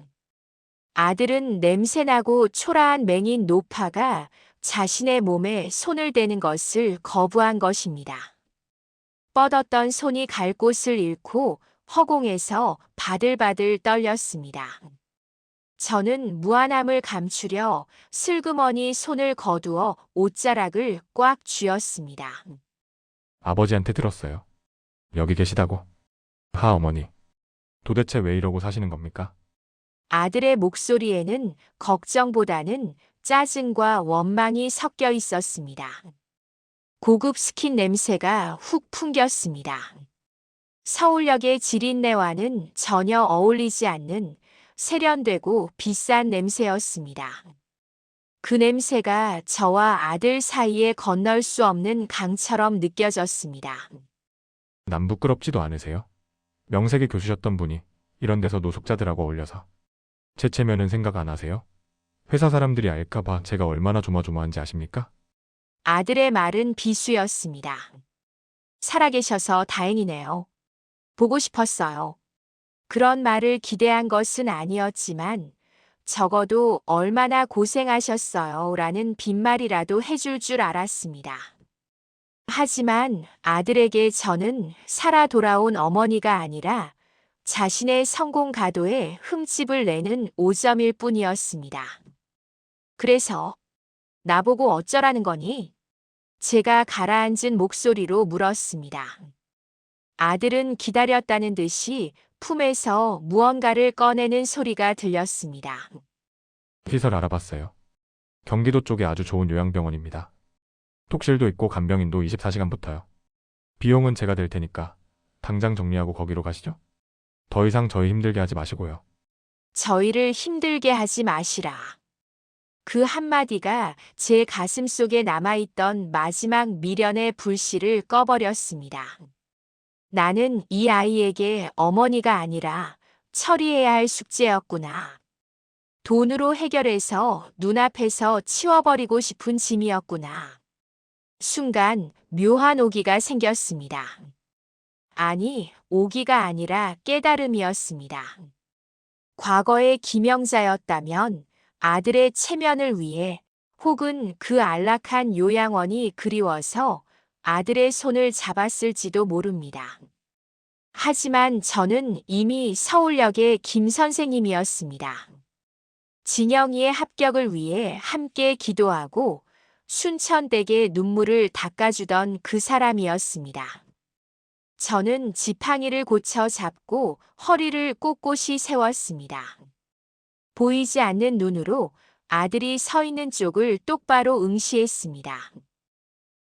[SPEAKER 1] 아들은 냄새나고 초라한 맹인 노파가 자신의 몸에 손을 대는 것을 거부한 것입니다. 뻗었던 손이 갈 곳을 잃고 허공에서 바들바들 떨렸습니다. 저는 무안함을 감추려 슬그머니 손을 거두어 옷자락을 꽉 쥐었습니다.
[SPEAKER 8] 아버지한테 들었어요. 여기 계시다고. 어머니, 도대체 왜 이러고 사시는 겁니까?
[SPEAKER 1] 아들의 목소리에는 걱정보다는 짜증과 원망이 섞여 있었습니다. 고급 스킨 냄새가 훅 풍겼습니다. 서울역의 지린내와는 전혀 어울리지 않는 세련되고 비싼 냄새였습니다. 그 냄새가 저와 아들 사이에 건널 수 없는 강처럼 느껴졌습니다.
[SPEAKER 8] 남 부끄럽지도 않으세요? 명색이 교수셨던 분이 이런 데서 노숙자들하고 어울려서 제 체면은 생각 안 하세요? 회사 사람들이 알까봐 제가 얼마나 조마조마한지 아십니까?
[SPEAKER 1] 아들의 말은 비수였습니다. 살아계셔서 다행이네요. 보고 싶었어요. 그런 말을 기대한 것은 아니었지만 적어도 얼마나 고생하셨어요 라는 빈말이라도 해줄 줄 알았습니다. 하지만 아들에게 저는 살아 돌아온 어머니가 아니라 자신의 성공 가도에 흠집을 내는 오점일 뿐이었습니다. 그래서 나보고 어쩌라는 거니? 제가 가라앉은 목소리로 물었습니다. 아들은 기다렸다는 듯이 품에서 무언가를 꺼내는 소리가 들렸습니다.
[SPEAKER 8] 시설 알아봤어요. 경기도 쪽에 아주 좋은 요양병원입니다. 톡실도 있고 간병인도 24시간 붙어요. 비용은 제가 댈 테니까 당장 정리하고 거기로 가시죠. 더 이상 저희 힘들게 하지 마시고요.
[SPEAKER 1] 저희를 힘들게 하지 마시라. 그 한마디가 제 가슴 속에 남아있던 마지막 미련의 불씨를 꺼버렸습니다. 나는 이 아이에게 어머니가 아니라 처리해야 할 숙제였구나. 돈으로 해결해서 눈앞에서 치워버리고 싶은 짐이었구나. 순간 묘한 오기가 생겼습니다. 아니, 오기가 아니라 깨달음이었습니다. 과거의 김영자였다면 아들의 체면을 위해 혹은 그 안락한 요양원이 그리워서 아들의 손을 잡았을지도 모릅니다. 하지만 저는 이미 서울역의 김 선생님이었습니다. 진영이의 합격을 위해 함께 기도하고 순천댁의 눈물을 닦아주던 그 사람이었습니다. 저는 지팡이를 고쳐 잡고 허리를 꼿꼿이 세웠습니다. 보이지 않는 눈으로 아들이 서 있는 쪽을 똑바로 응시했습니다.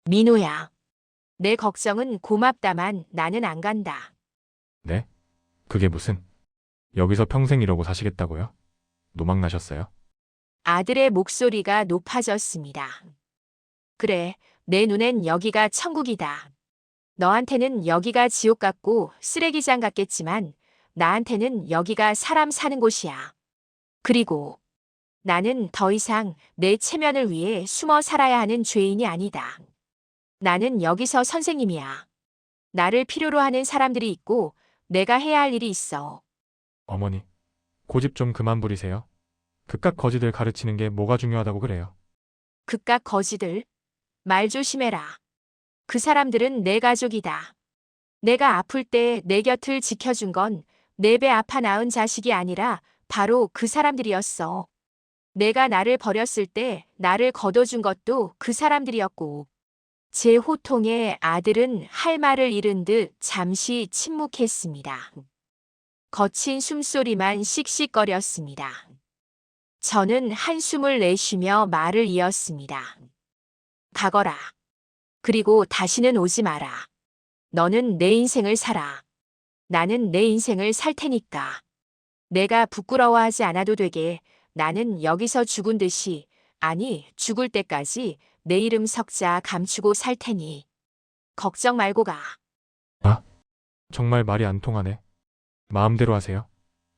[SPEAKER 1] 민호야, 내 걱정은 고맙다만 나는 안 간다.
[SPEAKER 8] 네? 그게 무슨? 여기서 평생 이러고 사시겠다고요? 노망 나셨어요?
[SPEAKER 1] 아들의 목소리가 높아졌습니다. 그래, 내 눈엔 여기가 천국이다. 너한테는 여기가 지옥 같고 쓰레기장 같겠지만 나한테는 여기가 사람 사는 곳이야. 그리고 나는 더 이상 내 체면을 위해 숨어 살아야 하는 죄인이 아니다. 나는 여기서 선생님이야. 나를 필요로 하는 사람들이 있고 내가 해야 할 일이 있어.
[SPEAKER 8] 어머니, 고집 좀 그만 부리세요. 그깟 거지들 가르치는 게 뭐가 중요하다고 그래요.
[SPEAKER 1] 그깟 거지들, 말 조심해라. 그 사람들은 내 가족이다. 내가 아플 때 내 곁을 지켜준 건 내 배 아파 낳은 자식이 아니라 바로 그 사람들이었어. 내가 나를 버렸을 때 나를 거둬준 것도 그 사람들이었고. 제 호통에 아들은 할 말을 잃은 듯 잠시 침묵했습니다. 거친 숨소리만 씩씩거렸습니다. 저는 한숨을 내쉬며 말을 이었습니다. 가거라. 그리고 다시는 오지 마라. 너는 내 인생을 살아. 나는 내 인생을 살 테니까. 내가 부끄러워하지 않아도 되게 나는 여기서 죽은 듯이, 아니 죽을 때까지 내 이름 석자 감추고 살 테니. 걱정 말고 가.
[SPEAKER 8] 정말 말이 안 통하네. 마음대로 하세요.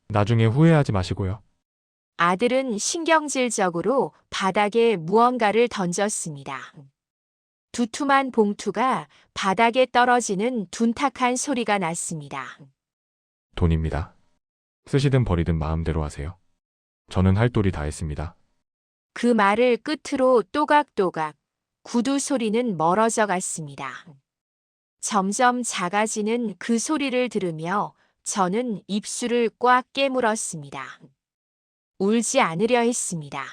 [SPEAKER 8] 나중에 후회하지 마시고요.
[SPEAKER 1] 아들은 신경질적으로 바닥에 무언가를 던졌습니다. 두툼한 봉투가 바닥에 떨어지는 둔탁한 소리가 났습니다.
[SPEAKER 8] 돈입니다. 쓰시든 버리든 마음대로 하세요. 저는 할 도리 다 했습니다.
[SPEAKER 1] 그 말을 끝으로 또각또각 구두 소리는 멀어져 갔습니다. 점점 작아지는 그 소리를 들으며 저는 입술을 꽉 깨물었습니다. 울지 않으려 했습니다.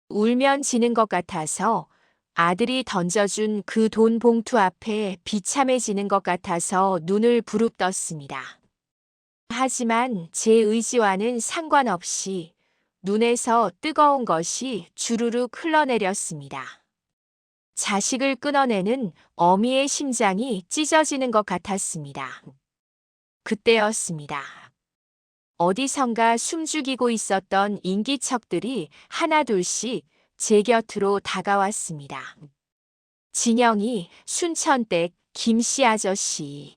[SPEAKER 1] 울면 지는 것 같아서, 아들이 던져준 그 돈 봉투 앞에 비참해지는 것 같아서 눈을 부릅떴습니다. 하지만 제 의지와는 상관없이 눈에서 뜨거운 것이 주르륵 흘러내렸습니다. 자식을 끊어내는 어미의 심장이 찢어지는 것 같았습니다. 그때였습니다. 어디선가 숨죽이고 있었던 인기척들이 하나둘씩 제 곁으로 다가왔습니다. 진영이, 순천댁, 김씨 아저씨.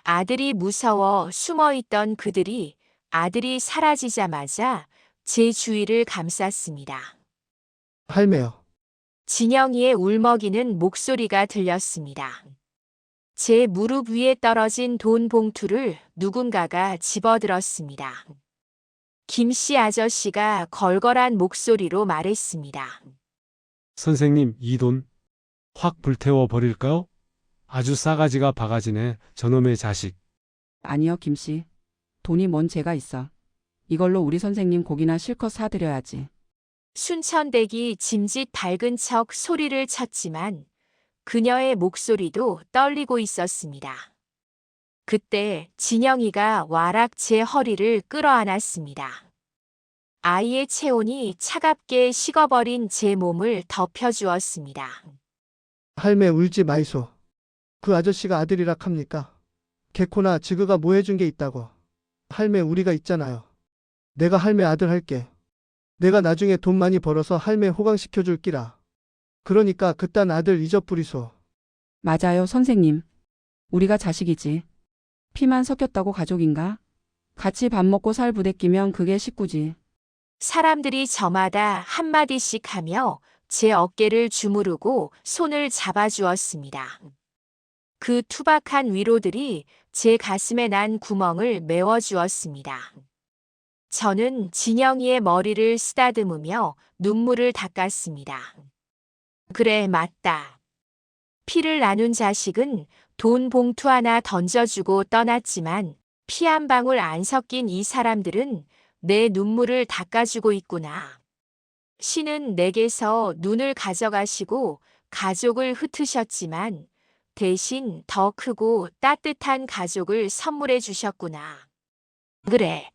[SPEAKER 1] 아들이 무서워 숨어있던 그들이 아들이 사라지자마자 제 주위를 감쌌습니다.
[SPEAKER 4] 할매요.
[SPEAKER 1] 진영이의 울먹이는 목소리가 들렸습니다. 제 무릎 위에 떨어진 돈 봉투를 누군가가 집어들었습니다. 김씨 아저씨가 걸걸한 목소리로 말했습니다.
[SPEAKER 7] 선생님, 이 돈 확 불태워 버릴까요? 아주 싸가지가 바가지네, 저놈의 자식.
[SPEAKER 5] 아니요, 김씨. 돈이 뭔 죄가 있어. 이걸로 우리 선생님 고기나 실컷 사드려야지.
[SPEAKER 1] 순천댁이 짐짓 밝은 척 소리를 쳤지만 그녀의 목소리도 떨리고 있었습니다. 그때 진영이가 와락 제 허리를 끌어안았습니다. 아이의 체온이 차갑게 식어버린 제 몸을 덮여주었습니다.
[SPEAKER 4] 할매 울지 마이소. 그 아저씨가 아들이라 합니까? 개코나 지그가 뭐 해준 게 있다고. 할매 우리가 있잖아요. 내가 할매 아들 할게. 내가 나중에 돈 많이 벌어서 할매 호강시켜줄 끼라. 그러니까 그딴 아들 잊어버리소.
[SPEAKER 5] 맞아요, 선생님. 우리가 자식이지. 피만 섞였다고 가족인가? 같이 밥 먹고 살 부대끼면 그게 식구지.
[SPEAKER 1] 사람들이 저마다 한마디씩 하며 제 어깨를 주무르고 손을 잡아주었습니다. 그 투박한 위로들이 제 가슴에 난 구멍을 메워주었습니다. 저는 진영이의 머리를 쓰다듬으며 눈물을 닦았습니다. 그래, 맞다. 피를 나눈 자식은 돈 봉투 하나 던져주고 떠났지만 피 한 방울 안 섞인 이 사람들은 내 눈물을 닦아주고 있구나. 신은 내게서 눈을 가져가시고 가족을 흩으셨지만 대신 더 크고 따뜻한 가족을 선물해 주셨구나. 그래.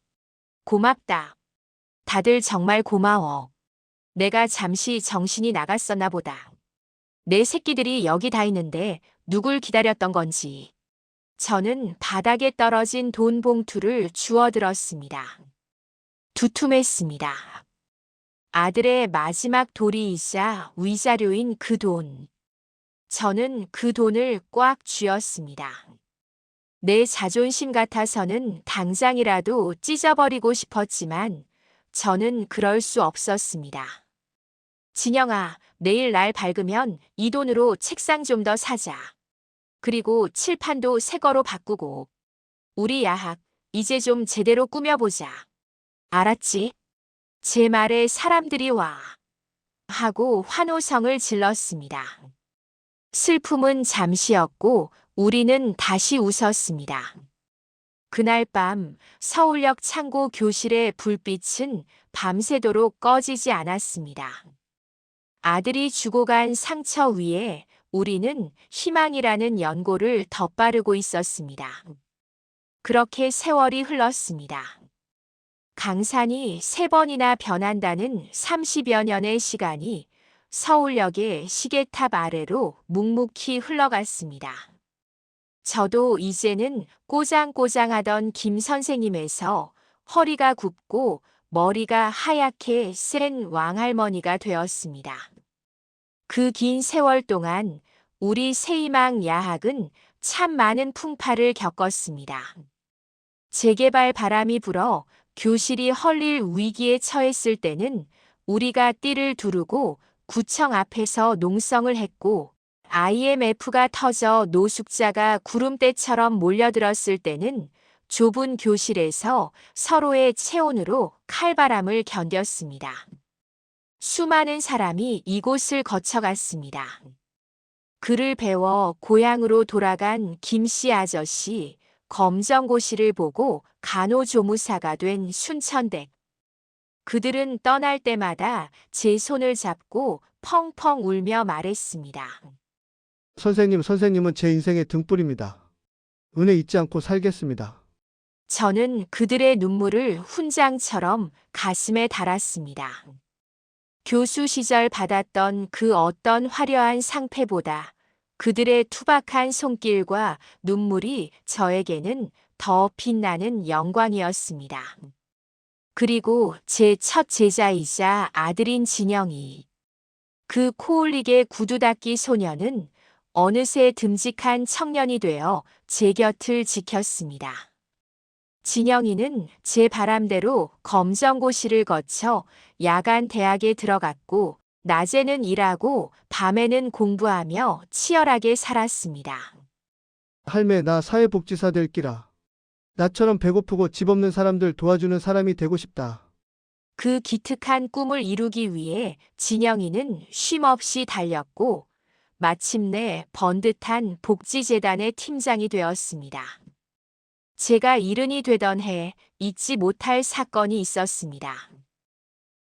[SPEAKER 1] 고맙다. 다들 정말 고마워. 내가 잠시 정신이 나갔었나 보다. 내 새끼들이 여기 다 있는데 누굴 기다렸던 건지. 저는 바닥에 떨어진 돈 봉투를 주워들었습니다. 두툼했습니다. 아들의 마지막 도리이자 위자료인 그 돈. 저는 그 돈을 꽉 쥐었습니다. 내 자존심 같아서는 당장이라도 찢어버리고 싶었지만 저는 그럴 수 없었습니다. 진영아, 내일 날 밝으면 이 돈으로 책상 좀 더 사자. 그리고 칠판도 새 거로 바꾸고. 우리 야학, 이제 좀 제대로 꾸며보자. 알았지? 제 말에 사람들이 와. 하고 환호성을 질렀습니다. 슬픔은 잠시였고 우리는 다시 웃었습니다. 그날 밤 서울역 창고 교실의 불빛은 밤새도록 꺼지지 않았습니다. 아들이 주고 간 상처 위에 우리는 희망이라는 연고를 덧바르고 있었습니다. 그렇게 세월이 흘렀습니다. 강산이 3번이나 변한다는 30여 년의 시간이 서울역의 시계탑 아래로 묵묵히 흘러갔습니다. 저도 이제는 꼬장꼬장하던 김 선생님에서 허리가 굽고 머리가 하얗게 센 왕할머니가 되었습니다. 그 긴 세월 동안 우리 세이망 야학은 참 많은 풍파를 겪었습니다. 재개발 바람이 불어 교실이 헐릴 위기에 처했을 때는 우리가 띠를 두르고 구청 앞에서 농성을 했고 IMF가 터져 노숙자가 구름대처럼 몰려들었을 때는 좁은 교실에서 서로의 체온으로 칼바람을 견뎠습니다. 수많은 사람이 이곳을 거쳐갔습니다. 글을 배워 고향으로 돌아간 김씨 아저씨, 검정고시를 보고 간호조무사가 된 순천댁. 그들은 떠날 때마다 제 손을 잡고 펑펑 울며 말했습니다.
[SPEAKER 4] 선생님은 제 인생의 등불입니다. 은혜 잊지 않고 살겠습니다.
[SPEAKER 1] 저는 그들의 눈물을 훈장처럼 가슴에 달았습니다. 교수 시절 받았던 그 어떤 화려한 상패보다 그들의 투박한 손길과 눈물이 저에게는 더 빛나는 영광이었습니다. 그리고 제 첫 제자이자 아들인 진영이. 그 코올리게 구두 닦기 소녀는 어느새 듬직한 청년이 되어 제 곁을 지켰습니다. 진영이는 제 바람대로 검정고시를 거쳐 야간 대학에 들어갔고, 낮에는 일하고 밤에는 공부하며 치열하게 살았습니다.
[SPEAKER 4] 할매, 나 사회복지사 될 끼라. 나처럼 배고프고 집 없는 사람들 도와주는 사람이 되고 싶다.
[SPEAKER 1] 그 기특한 꿈을 이루기 위해 진영이는 쉼없이 달렸고, 마침내 번듯한 복지재단의 팀장이 되었습니다. 제가 일흔이 되던 해 잊지 못할 사건이 있었습니다.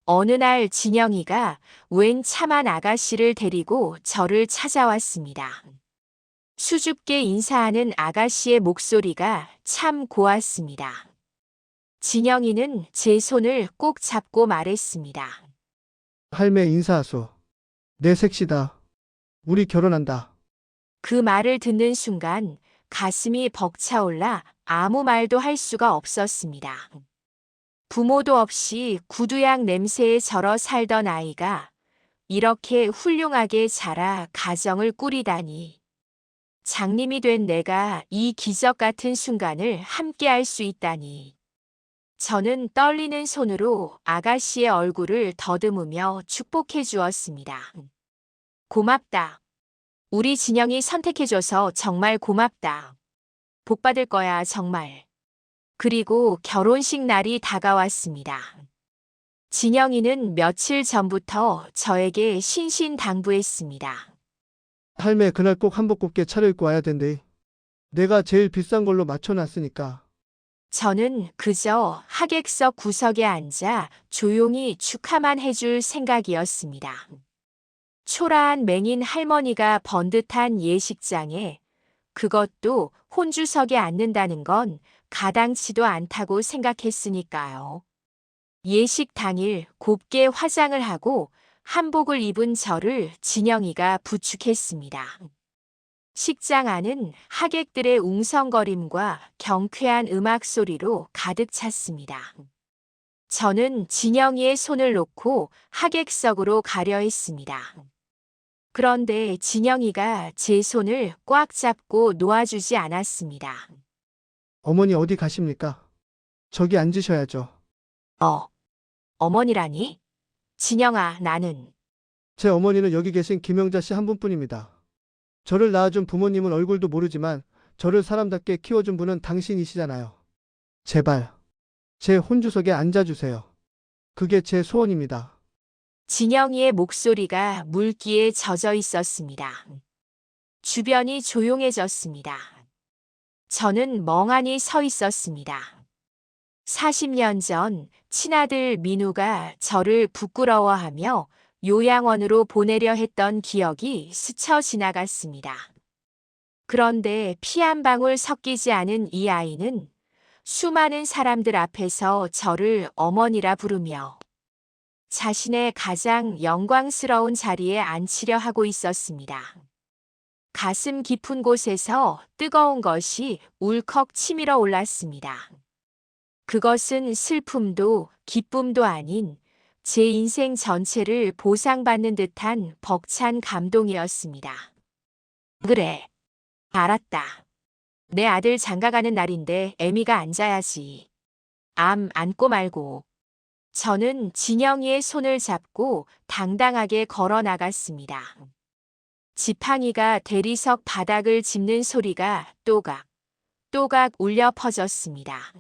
[SPEAKER 1] 어느 날 진영이가 웬 참한 아가씨를 데리고 저를 찾아왔습니다. 수줍게 인사하는 아가씨의 목소리가 참 고왔습니다. 진영이는 제 손을 꼭 잡고 말했습니다.
[SPEAKER 4] 할매, 인사하소. 내 색시다. 우리 결혼한다.
[SPEAKER 1] 그 말을 듣는 순간 가슴이 벅차올라 아무 말도 할 수가 없었습니다. 부모도 없이 구두약 냄새에 절어 살던 아이가 이렇게 훌륭하게 자라 가정을 꾸리다니. 장님이 된 내가 이 기적 같은 순간을 함께할 수 있다니. 저는 떨리는 손으로 아가씨의 얼굴을 더듬으며 축복해 주었습니다. 고맙다. 우리 진영이 선택해줘서 정말 고맙다. 복 받을 거야, 정말. 그리고 결혼식 날이 다가왔습니다. 진영이는 며칠 전부터 저에게 신신당부했습니다.
[SPEAKER 4] 할매, 그날 꼭 한복 곱게 차려입고 와야 된대. 내가 제일 비싼 걸로 맞춰놨으니까.
[SPEAKER 1] 저는 그저 하객석 구석에 앉아 조용히 축하만 해줄 생각이었습니다. 초라한 맹인 할머니가 번듯한 예식장에, 그것도 혼주석에 앉는다는 건 가당치도 않다고 생각했으니까요. 예식 당일 곱게 화장을 하고 한복을 입은 저를 진영이가 부축했습니다. 식장 안은 하객들의 웅성거림과 경쾌한 음악 소리로 가득 찼습니다. 저는 진영이의 손을 놓고 하객석으로 가려 했습니다. 그런데 진영이가 제 손을 꽉 잡고 놓아주지 않았습니다.
[SPEAKER 4] 어머니 어디 가십니까? 저기 앉으셔야죠.
[SPEAKER 1] 어머니라니? 진영아, 나는.
[SPEAKER 4] 제 어머니는 여기 계신 김영자 씨 한 분뿐입니다. 저를 낳아준 부모님은 얼굴도 모르지만 저를 사람답게 키워준 분은 당신이시잖아요. 제발 제 혼주석에 앉아주세요. 그게 제 소원입니다.
[SPEAKER 1] 진영이의 목소리가 물기에 젖어 있었습니다. 주변이 조용해졌습니다. 저는 멍하니 서 있었습니다. 40년 전 친아들 민우가 저를 부끄러워하며 요양원으로 보내려 했던 기억이 스쳐 지나갔습니다. 그런데 피 한 방울 섞이지 않은 이 아이는 수많은 사람들 앞에서 저를 어머니라 부르며 자신의 가장 영광스러운 자리에 앉히려 하고 있었습니다. 가슴 깊은 곳에서 뜨거운 것이 울컥 치밀어 올랐습니다. 그것은 슬픔도 기쁨도 아닌 제 인생 전체를 보상받는 듯한 벅찬 감동이었습니다. 그래, 알았다. 내 아들 장가가는 날인데 애미가 앉아야지. 암 안고 말고. 저는 진영이의 손을 잡고 당당하게 걸어 나갔습니다. 지팡이가 대리석 바닥을 짚는 소리가 또각 울려 퍼졌습니다.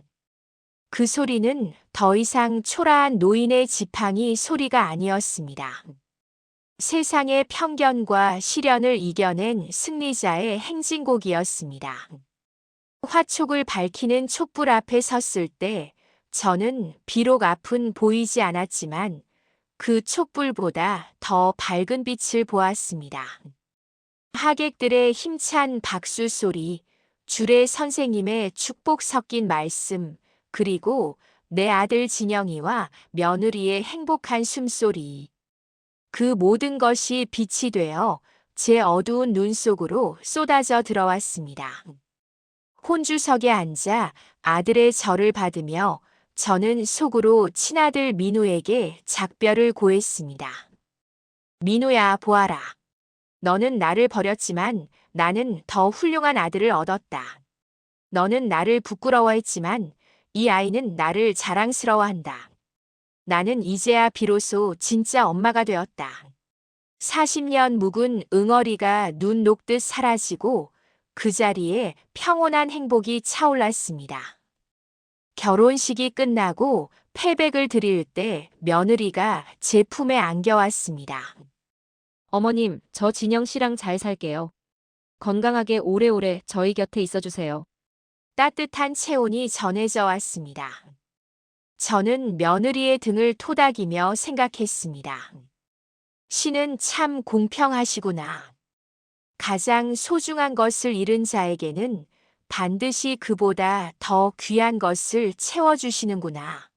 [SPEAKER 1] 그 소리는 더 이상 초라한 노인의 지팡이 소리가 아니었습니다. 세상의 편견과 시련을 이겨낸 승리자의 행진곡이었습니다. 화촉을 밝히는 촛불 앞에 섰을 때 저는 비록 앞은 보이지 않았지만 그 촛불보다 더 밝은 빛을 보았습니다. 하객들의 힘찬 박수 소리, 주례 선생님의 축복 섞인 말씀, 그리고 내 아들 진영이와 며느리의 행복한 숨소리. 그 모든 것이 빛이 되어 제 어두운 눈 속으로 쏟아져 들어왔습니다. 혼주석에 앉아 아들의 절을 받으며 저는 속으로 친아들 민우에게 작별을 고했습니다. 민우야, 보아라. 너는 나를 버렸지만 나는 더 훌륭한 아들을 얻었다. 너는 나를 부끄러워했지만 이 아이는 나를 자랑스러워한다. 나는 이제야 비로소 진짜 엄마가 되었다. 40년 묵은 응어리가 눈 녹듯 사라지고 그 자리에 평온한 행복이 차올랐습니다. 결혼식이 끝나고 패백을 드릴 때 며느리가 제 품에 안겨왔습니다.
[SPEAKER 9] 어머님, 저 진영 씨랑 잘 살게요. 건강하게 오래오래 저희 곁에 있어주세요.
[SPEAKER 1] 따뜻한 체온이 전해져 왔습니다. 저는 며느리의 등을 토닥이며 생각했습니다. 신은 참 공평하시구나. 가장 소중한 것을 잃은 자에게는 반드시 그보다 더 귀한 것을 채워주시는구나.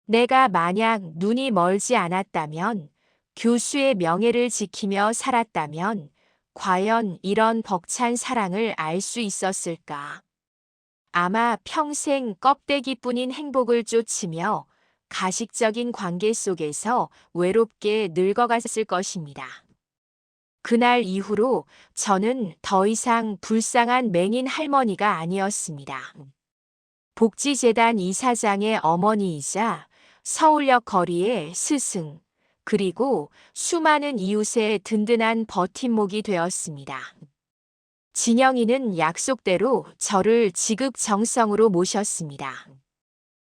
[SPEAKER 1] 내가 만약 눈이 멀지 않았다면, 교수의 명예를 지키며 살았다면, 과연 이런 벅찬 사랑을 알 수 있었을까? 아마 평생 껍데기뿐인 행복을 쫓으며 가식적인 관계 속에서 외롭게 늙어갔을 것입니다. 그날 이후로 저는 더 이상 불쌍한 맹인 할머니가 아니었습니다. 복지재단 이사장의 어머니이자 서울역 거리의 스승, 그리고 수많은 이웃의 든든한 버팀목이 되었습니다. 진영이는 약속대로 저를 지극정성으로 모셨습니다.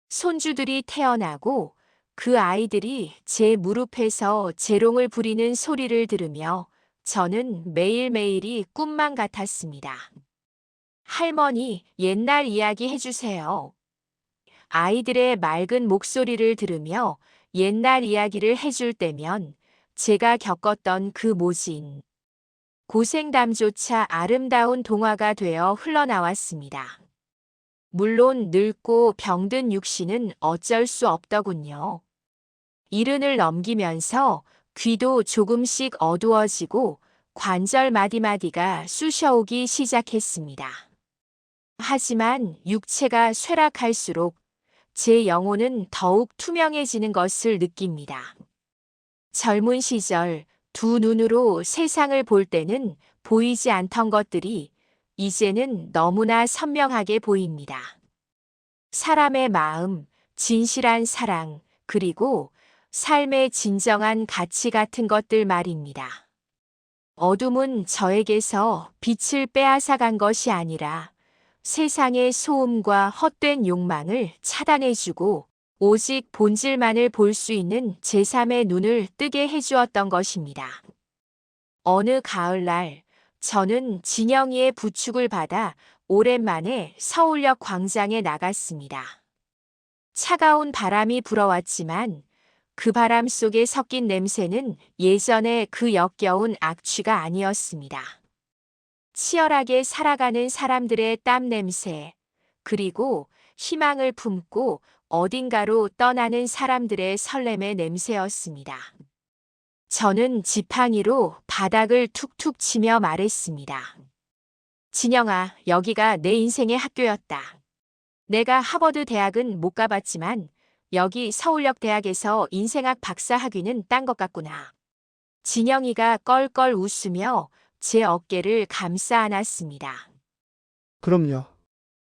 [SPEAKER 1] 손주들이 태어나고 그 아이들이 제 무릎에서 재롱을 부리는 소리를 들으며 저는 매일매일이 꿈만 같았습니다. 할머니, 옛날 이야기 해주세요. 아이들의 맑은 목소리를 들으며 옛날 이야기를 해줄 때면 제가 겪었던 그 모진, 고생담조차 아름다운 동화가 되어 흘러나왔습니다. 물론 늙고 병든 육신은 어쩔 수 없더군요. 이른을 넘기면서 귀도 조금씩 어두워지고 관절 마디마디가 쑤셔오기 시작했습니다. 하지만 육체가 쇠락할수록 제 영혼은 더욱 투명해지는 것을 느낍니다. 젊은 시절 두 눈으로 세상을 볼 때는 보이지 않던 것들이 이제는 너무나 선명하게 보입니다. 사람의 마음, 진실한 사랑, 그리고 삶의 진정한 가치 같은 것들 말입니다. 어둠은 저에게서 빛을 빼앗아간 것이 아니라 세상의 소음과 헛된 욕망을 차단해주고 오직 본질만을 볼 수 있는 제3의 눈을 뜨게 해주었던 것입니다. 어느 가을날 저는 진영이의 부축을 받아 오랜만에 서울역 광장에 나갔습니다. 차가운 바람이 불어왔지만 그 바람 속에 섞인 냄새는 예전의 그 역겨운 악취가 아니었습니다. 치열하게 살아가는 사람들의 땀 냄새, 그리고 희망을 품고 어딘가로 떠나는 사람들의 설렘의 냄새였습니다. 저는 지팡이로 바닥을 툭툭 치며 말했습니다. 진영아, 여기가 내 인생의 학교였다. 내가 하버드 대학은 못 가봤지만 여기 서울역 대학에서 인생학 박사 학위는 딴 것 같구나. 진영이가 껄껄 웃으며 제 어깨를 감싸 안았습니다.
[SPEAKER 4] 그럼요.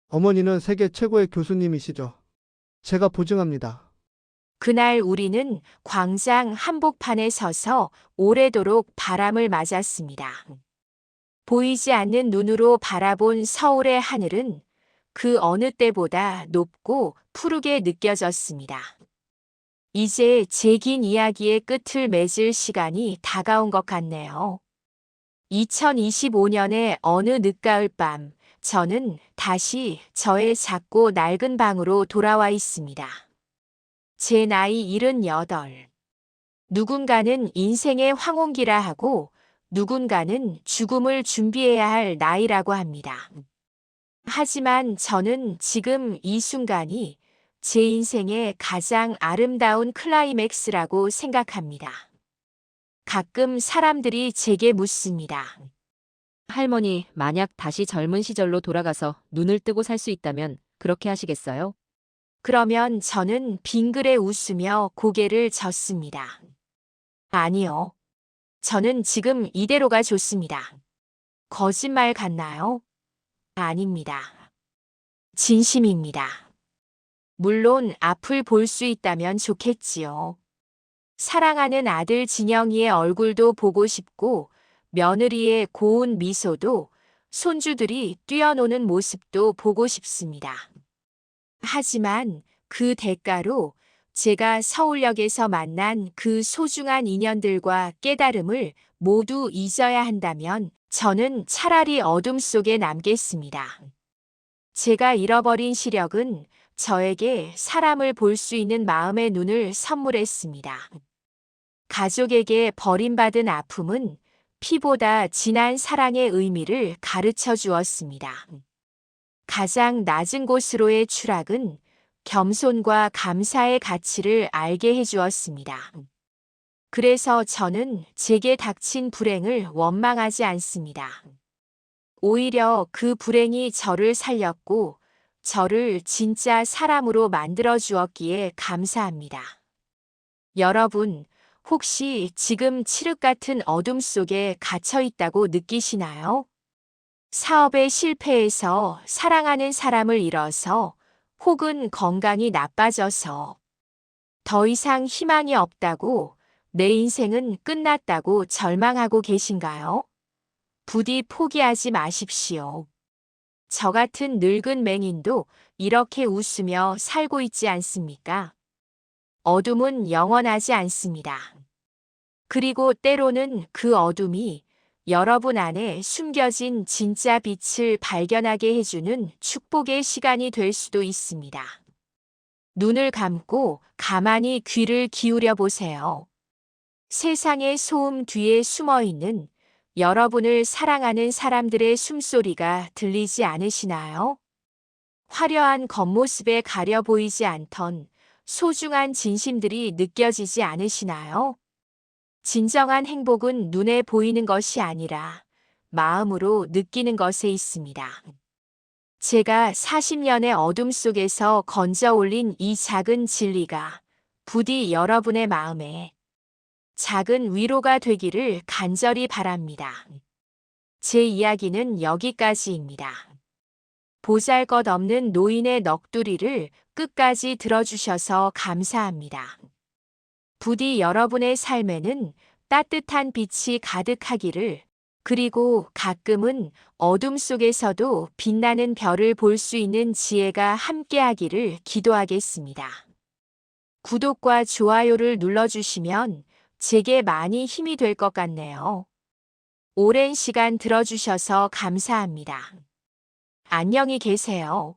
[SPEAKER 4] 어머니는 세계 최고의 교수님이시죠. 제가 보증합니다.
[SPEAKER 1] 그날 우리는 광장 한복판에 서서 오래도록 바람을 맞았습니다. 보이지 않는 눈으로 바라본 서울의 하늘은 그 어느 때보다 높고 푸르게 느껴졌습니다. 이제 제 긴 이야기의 끝을 맺을 시간이 다가온 것 같네요. 2025년의 어느 늦가을 밤, 저는 다시 저의 작고 낡은 방으로 돌아와 있습니다. 제 나이 78. 누군가는 인생의 황혼기라 하고 누군가는 죽음을 준비해야 할 나이라고 합니다. 하지만 저는 지금 이 순간이 제 인생의 가장 아름다운 클라이맥스라고 생각합니다. 가끔 사람들이 제게 묻습니다.
[SPEAKER 9] 할머니, 만약 다시 젊은 시절로 돌아가서 눈을 뜨고 살 수 있다면 그렇게 하시겠어요?
[SPEAKER 1] 그러면 저는 빙그레 웃으며 고개를 젓습니다. 아니요. 저는 지금 이대로가 좋습니다. 거짓말 같나요? 아닙니다. 진심입니다. 물론 앞을 볼 수 있다면 좋겠지요. 사랑하는 아들 진영이의 얼굴도 보고 싶고 며느리의 고운 미소도 손주들이 뛰어노는 모습도 보고 싶습니다. 하지만 그 대가로 제가 서울역에서 만난 그 소중한 인연들과 깨달음을 모두 잊어야 한다면 저는 차라리 어둠 속에 남겠습니다. 제가 잃어버린 시력은 저에게 사람을 볼 수 있는 마음의 눈을 선물했습니다. 가족에게 버림받은 아픔은 피보다 진한 사랑의 의미를 가르쳐 주었습니다. 가장 낮은 곳으로의 추락은 겸손과 감사의 가치를 알게 해주었습니다. 그래서 저는 제게 닥친 불행을 원망하지 않습니다. 오히려 그 불행이 저를 살렸고 저를 진짜 사람으로 만들어 주었기에 감사합니다. 여러분, 혹시 지금 칠흑 같은 어둠 속에 갇혀 있다고 느끼시나요? 사업의 실패에서 사랑하는 사람을 잃어서 혹은 건강이 나빠져서 더 이상 희망이 없다고 내 인생은 끝났다고 절망하고 계신가요? 부디 포기하지 마십시오. 저 같은 늙은 맹인도 이렇게 웃으며 살고 있지 않습니까? 어둠은 영원하지 않습니다. 그리고 때로는 그 어둠이 여러분 안에 숨겨진 진짜 빛을 발견하게 해주는 축복의 시간이 될 수도 있습니다. 눈을 감고 가만히 귀를 기울여 보세요. 세상의 소음 뒤에 숨어 있는 여러분을 사랑하는 사람들의 숨소리가 들리지 않으시나요? 화려한 겉모습에 가려 보이지 않던 소중한 진심들이 느껴지지 않으시나요? 진정한 행복은 눈에 보이는 것이 아니라 마음으로 느끼는 것에 있습니다. 제가 40년의 어둠 속에서 건져 올린 이 작은 진리가 부디 여러분의 마음에 작은 위로가 되기를 간절히 바랍니다. 제 이야기는 여기까지입니다. 보잘것없는 노인의 넋두리를 끝까지 들어주셔서 감사합니다. 부디 여러분의 삶에는 따뜻한 빛이 가득하기를, 그리고 가끔은 어둠 속에서도 빛나는 별을 볼 수 있는 지혜가 함께하기를 기도하겠습니다. 구독과 좋아요를 눌러주시면 제게 많이 힘이 될 것 같네요. 오랜 시간 들어주셔서 감사합니다. 안녕히 계세요.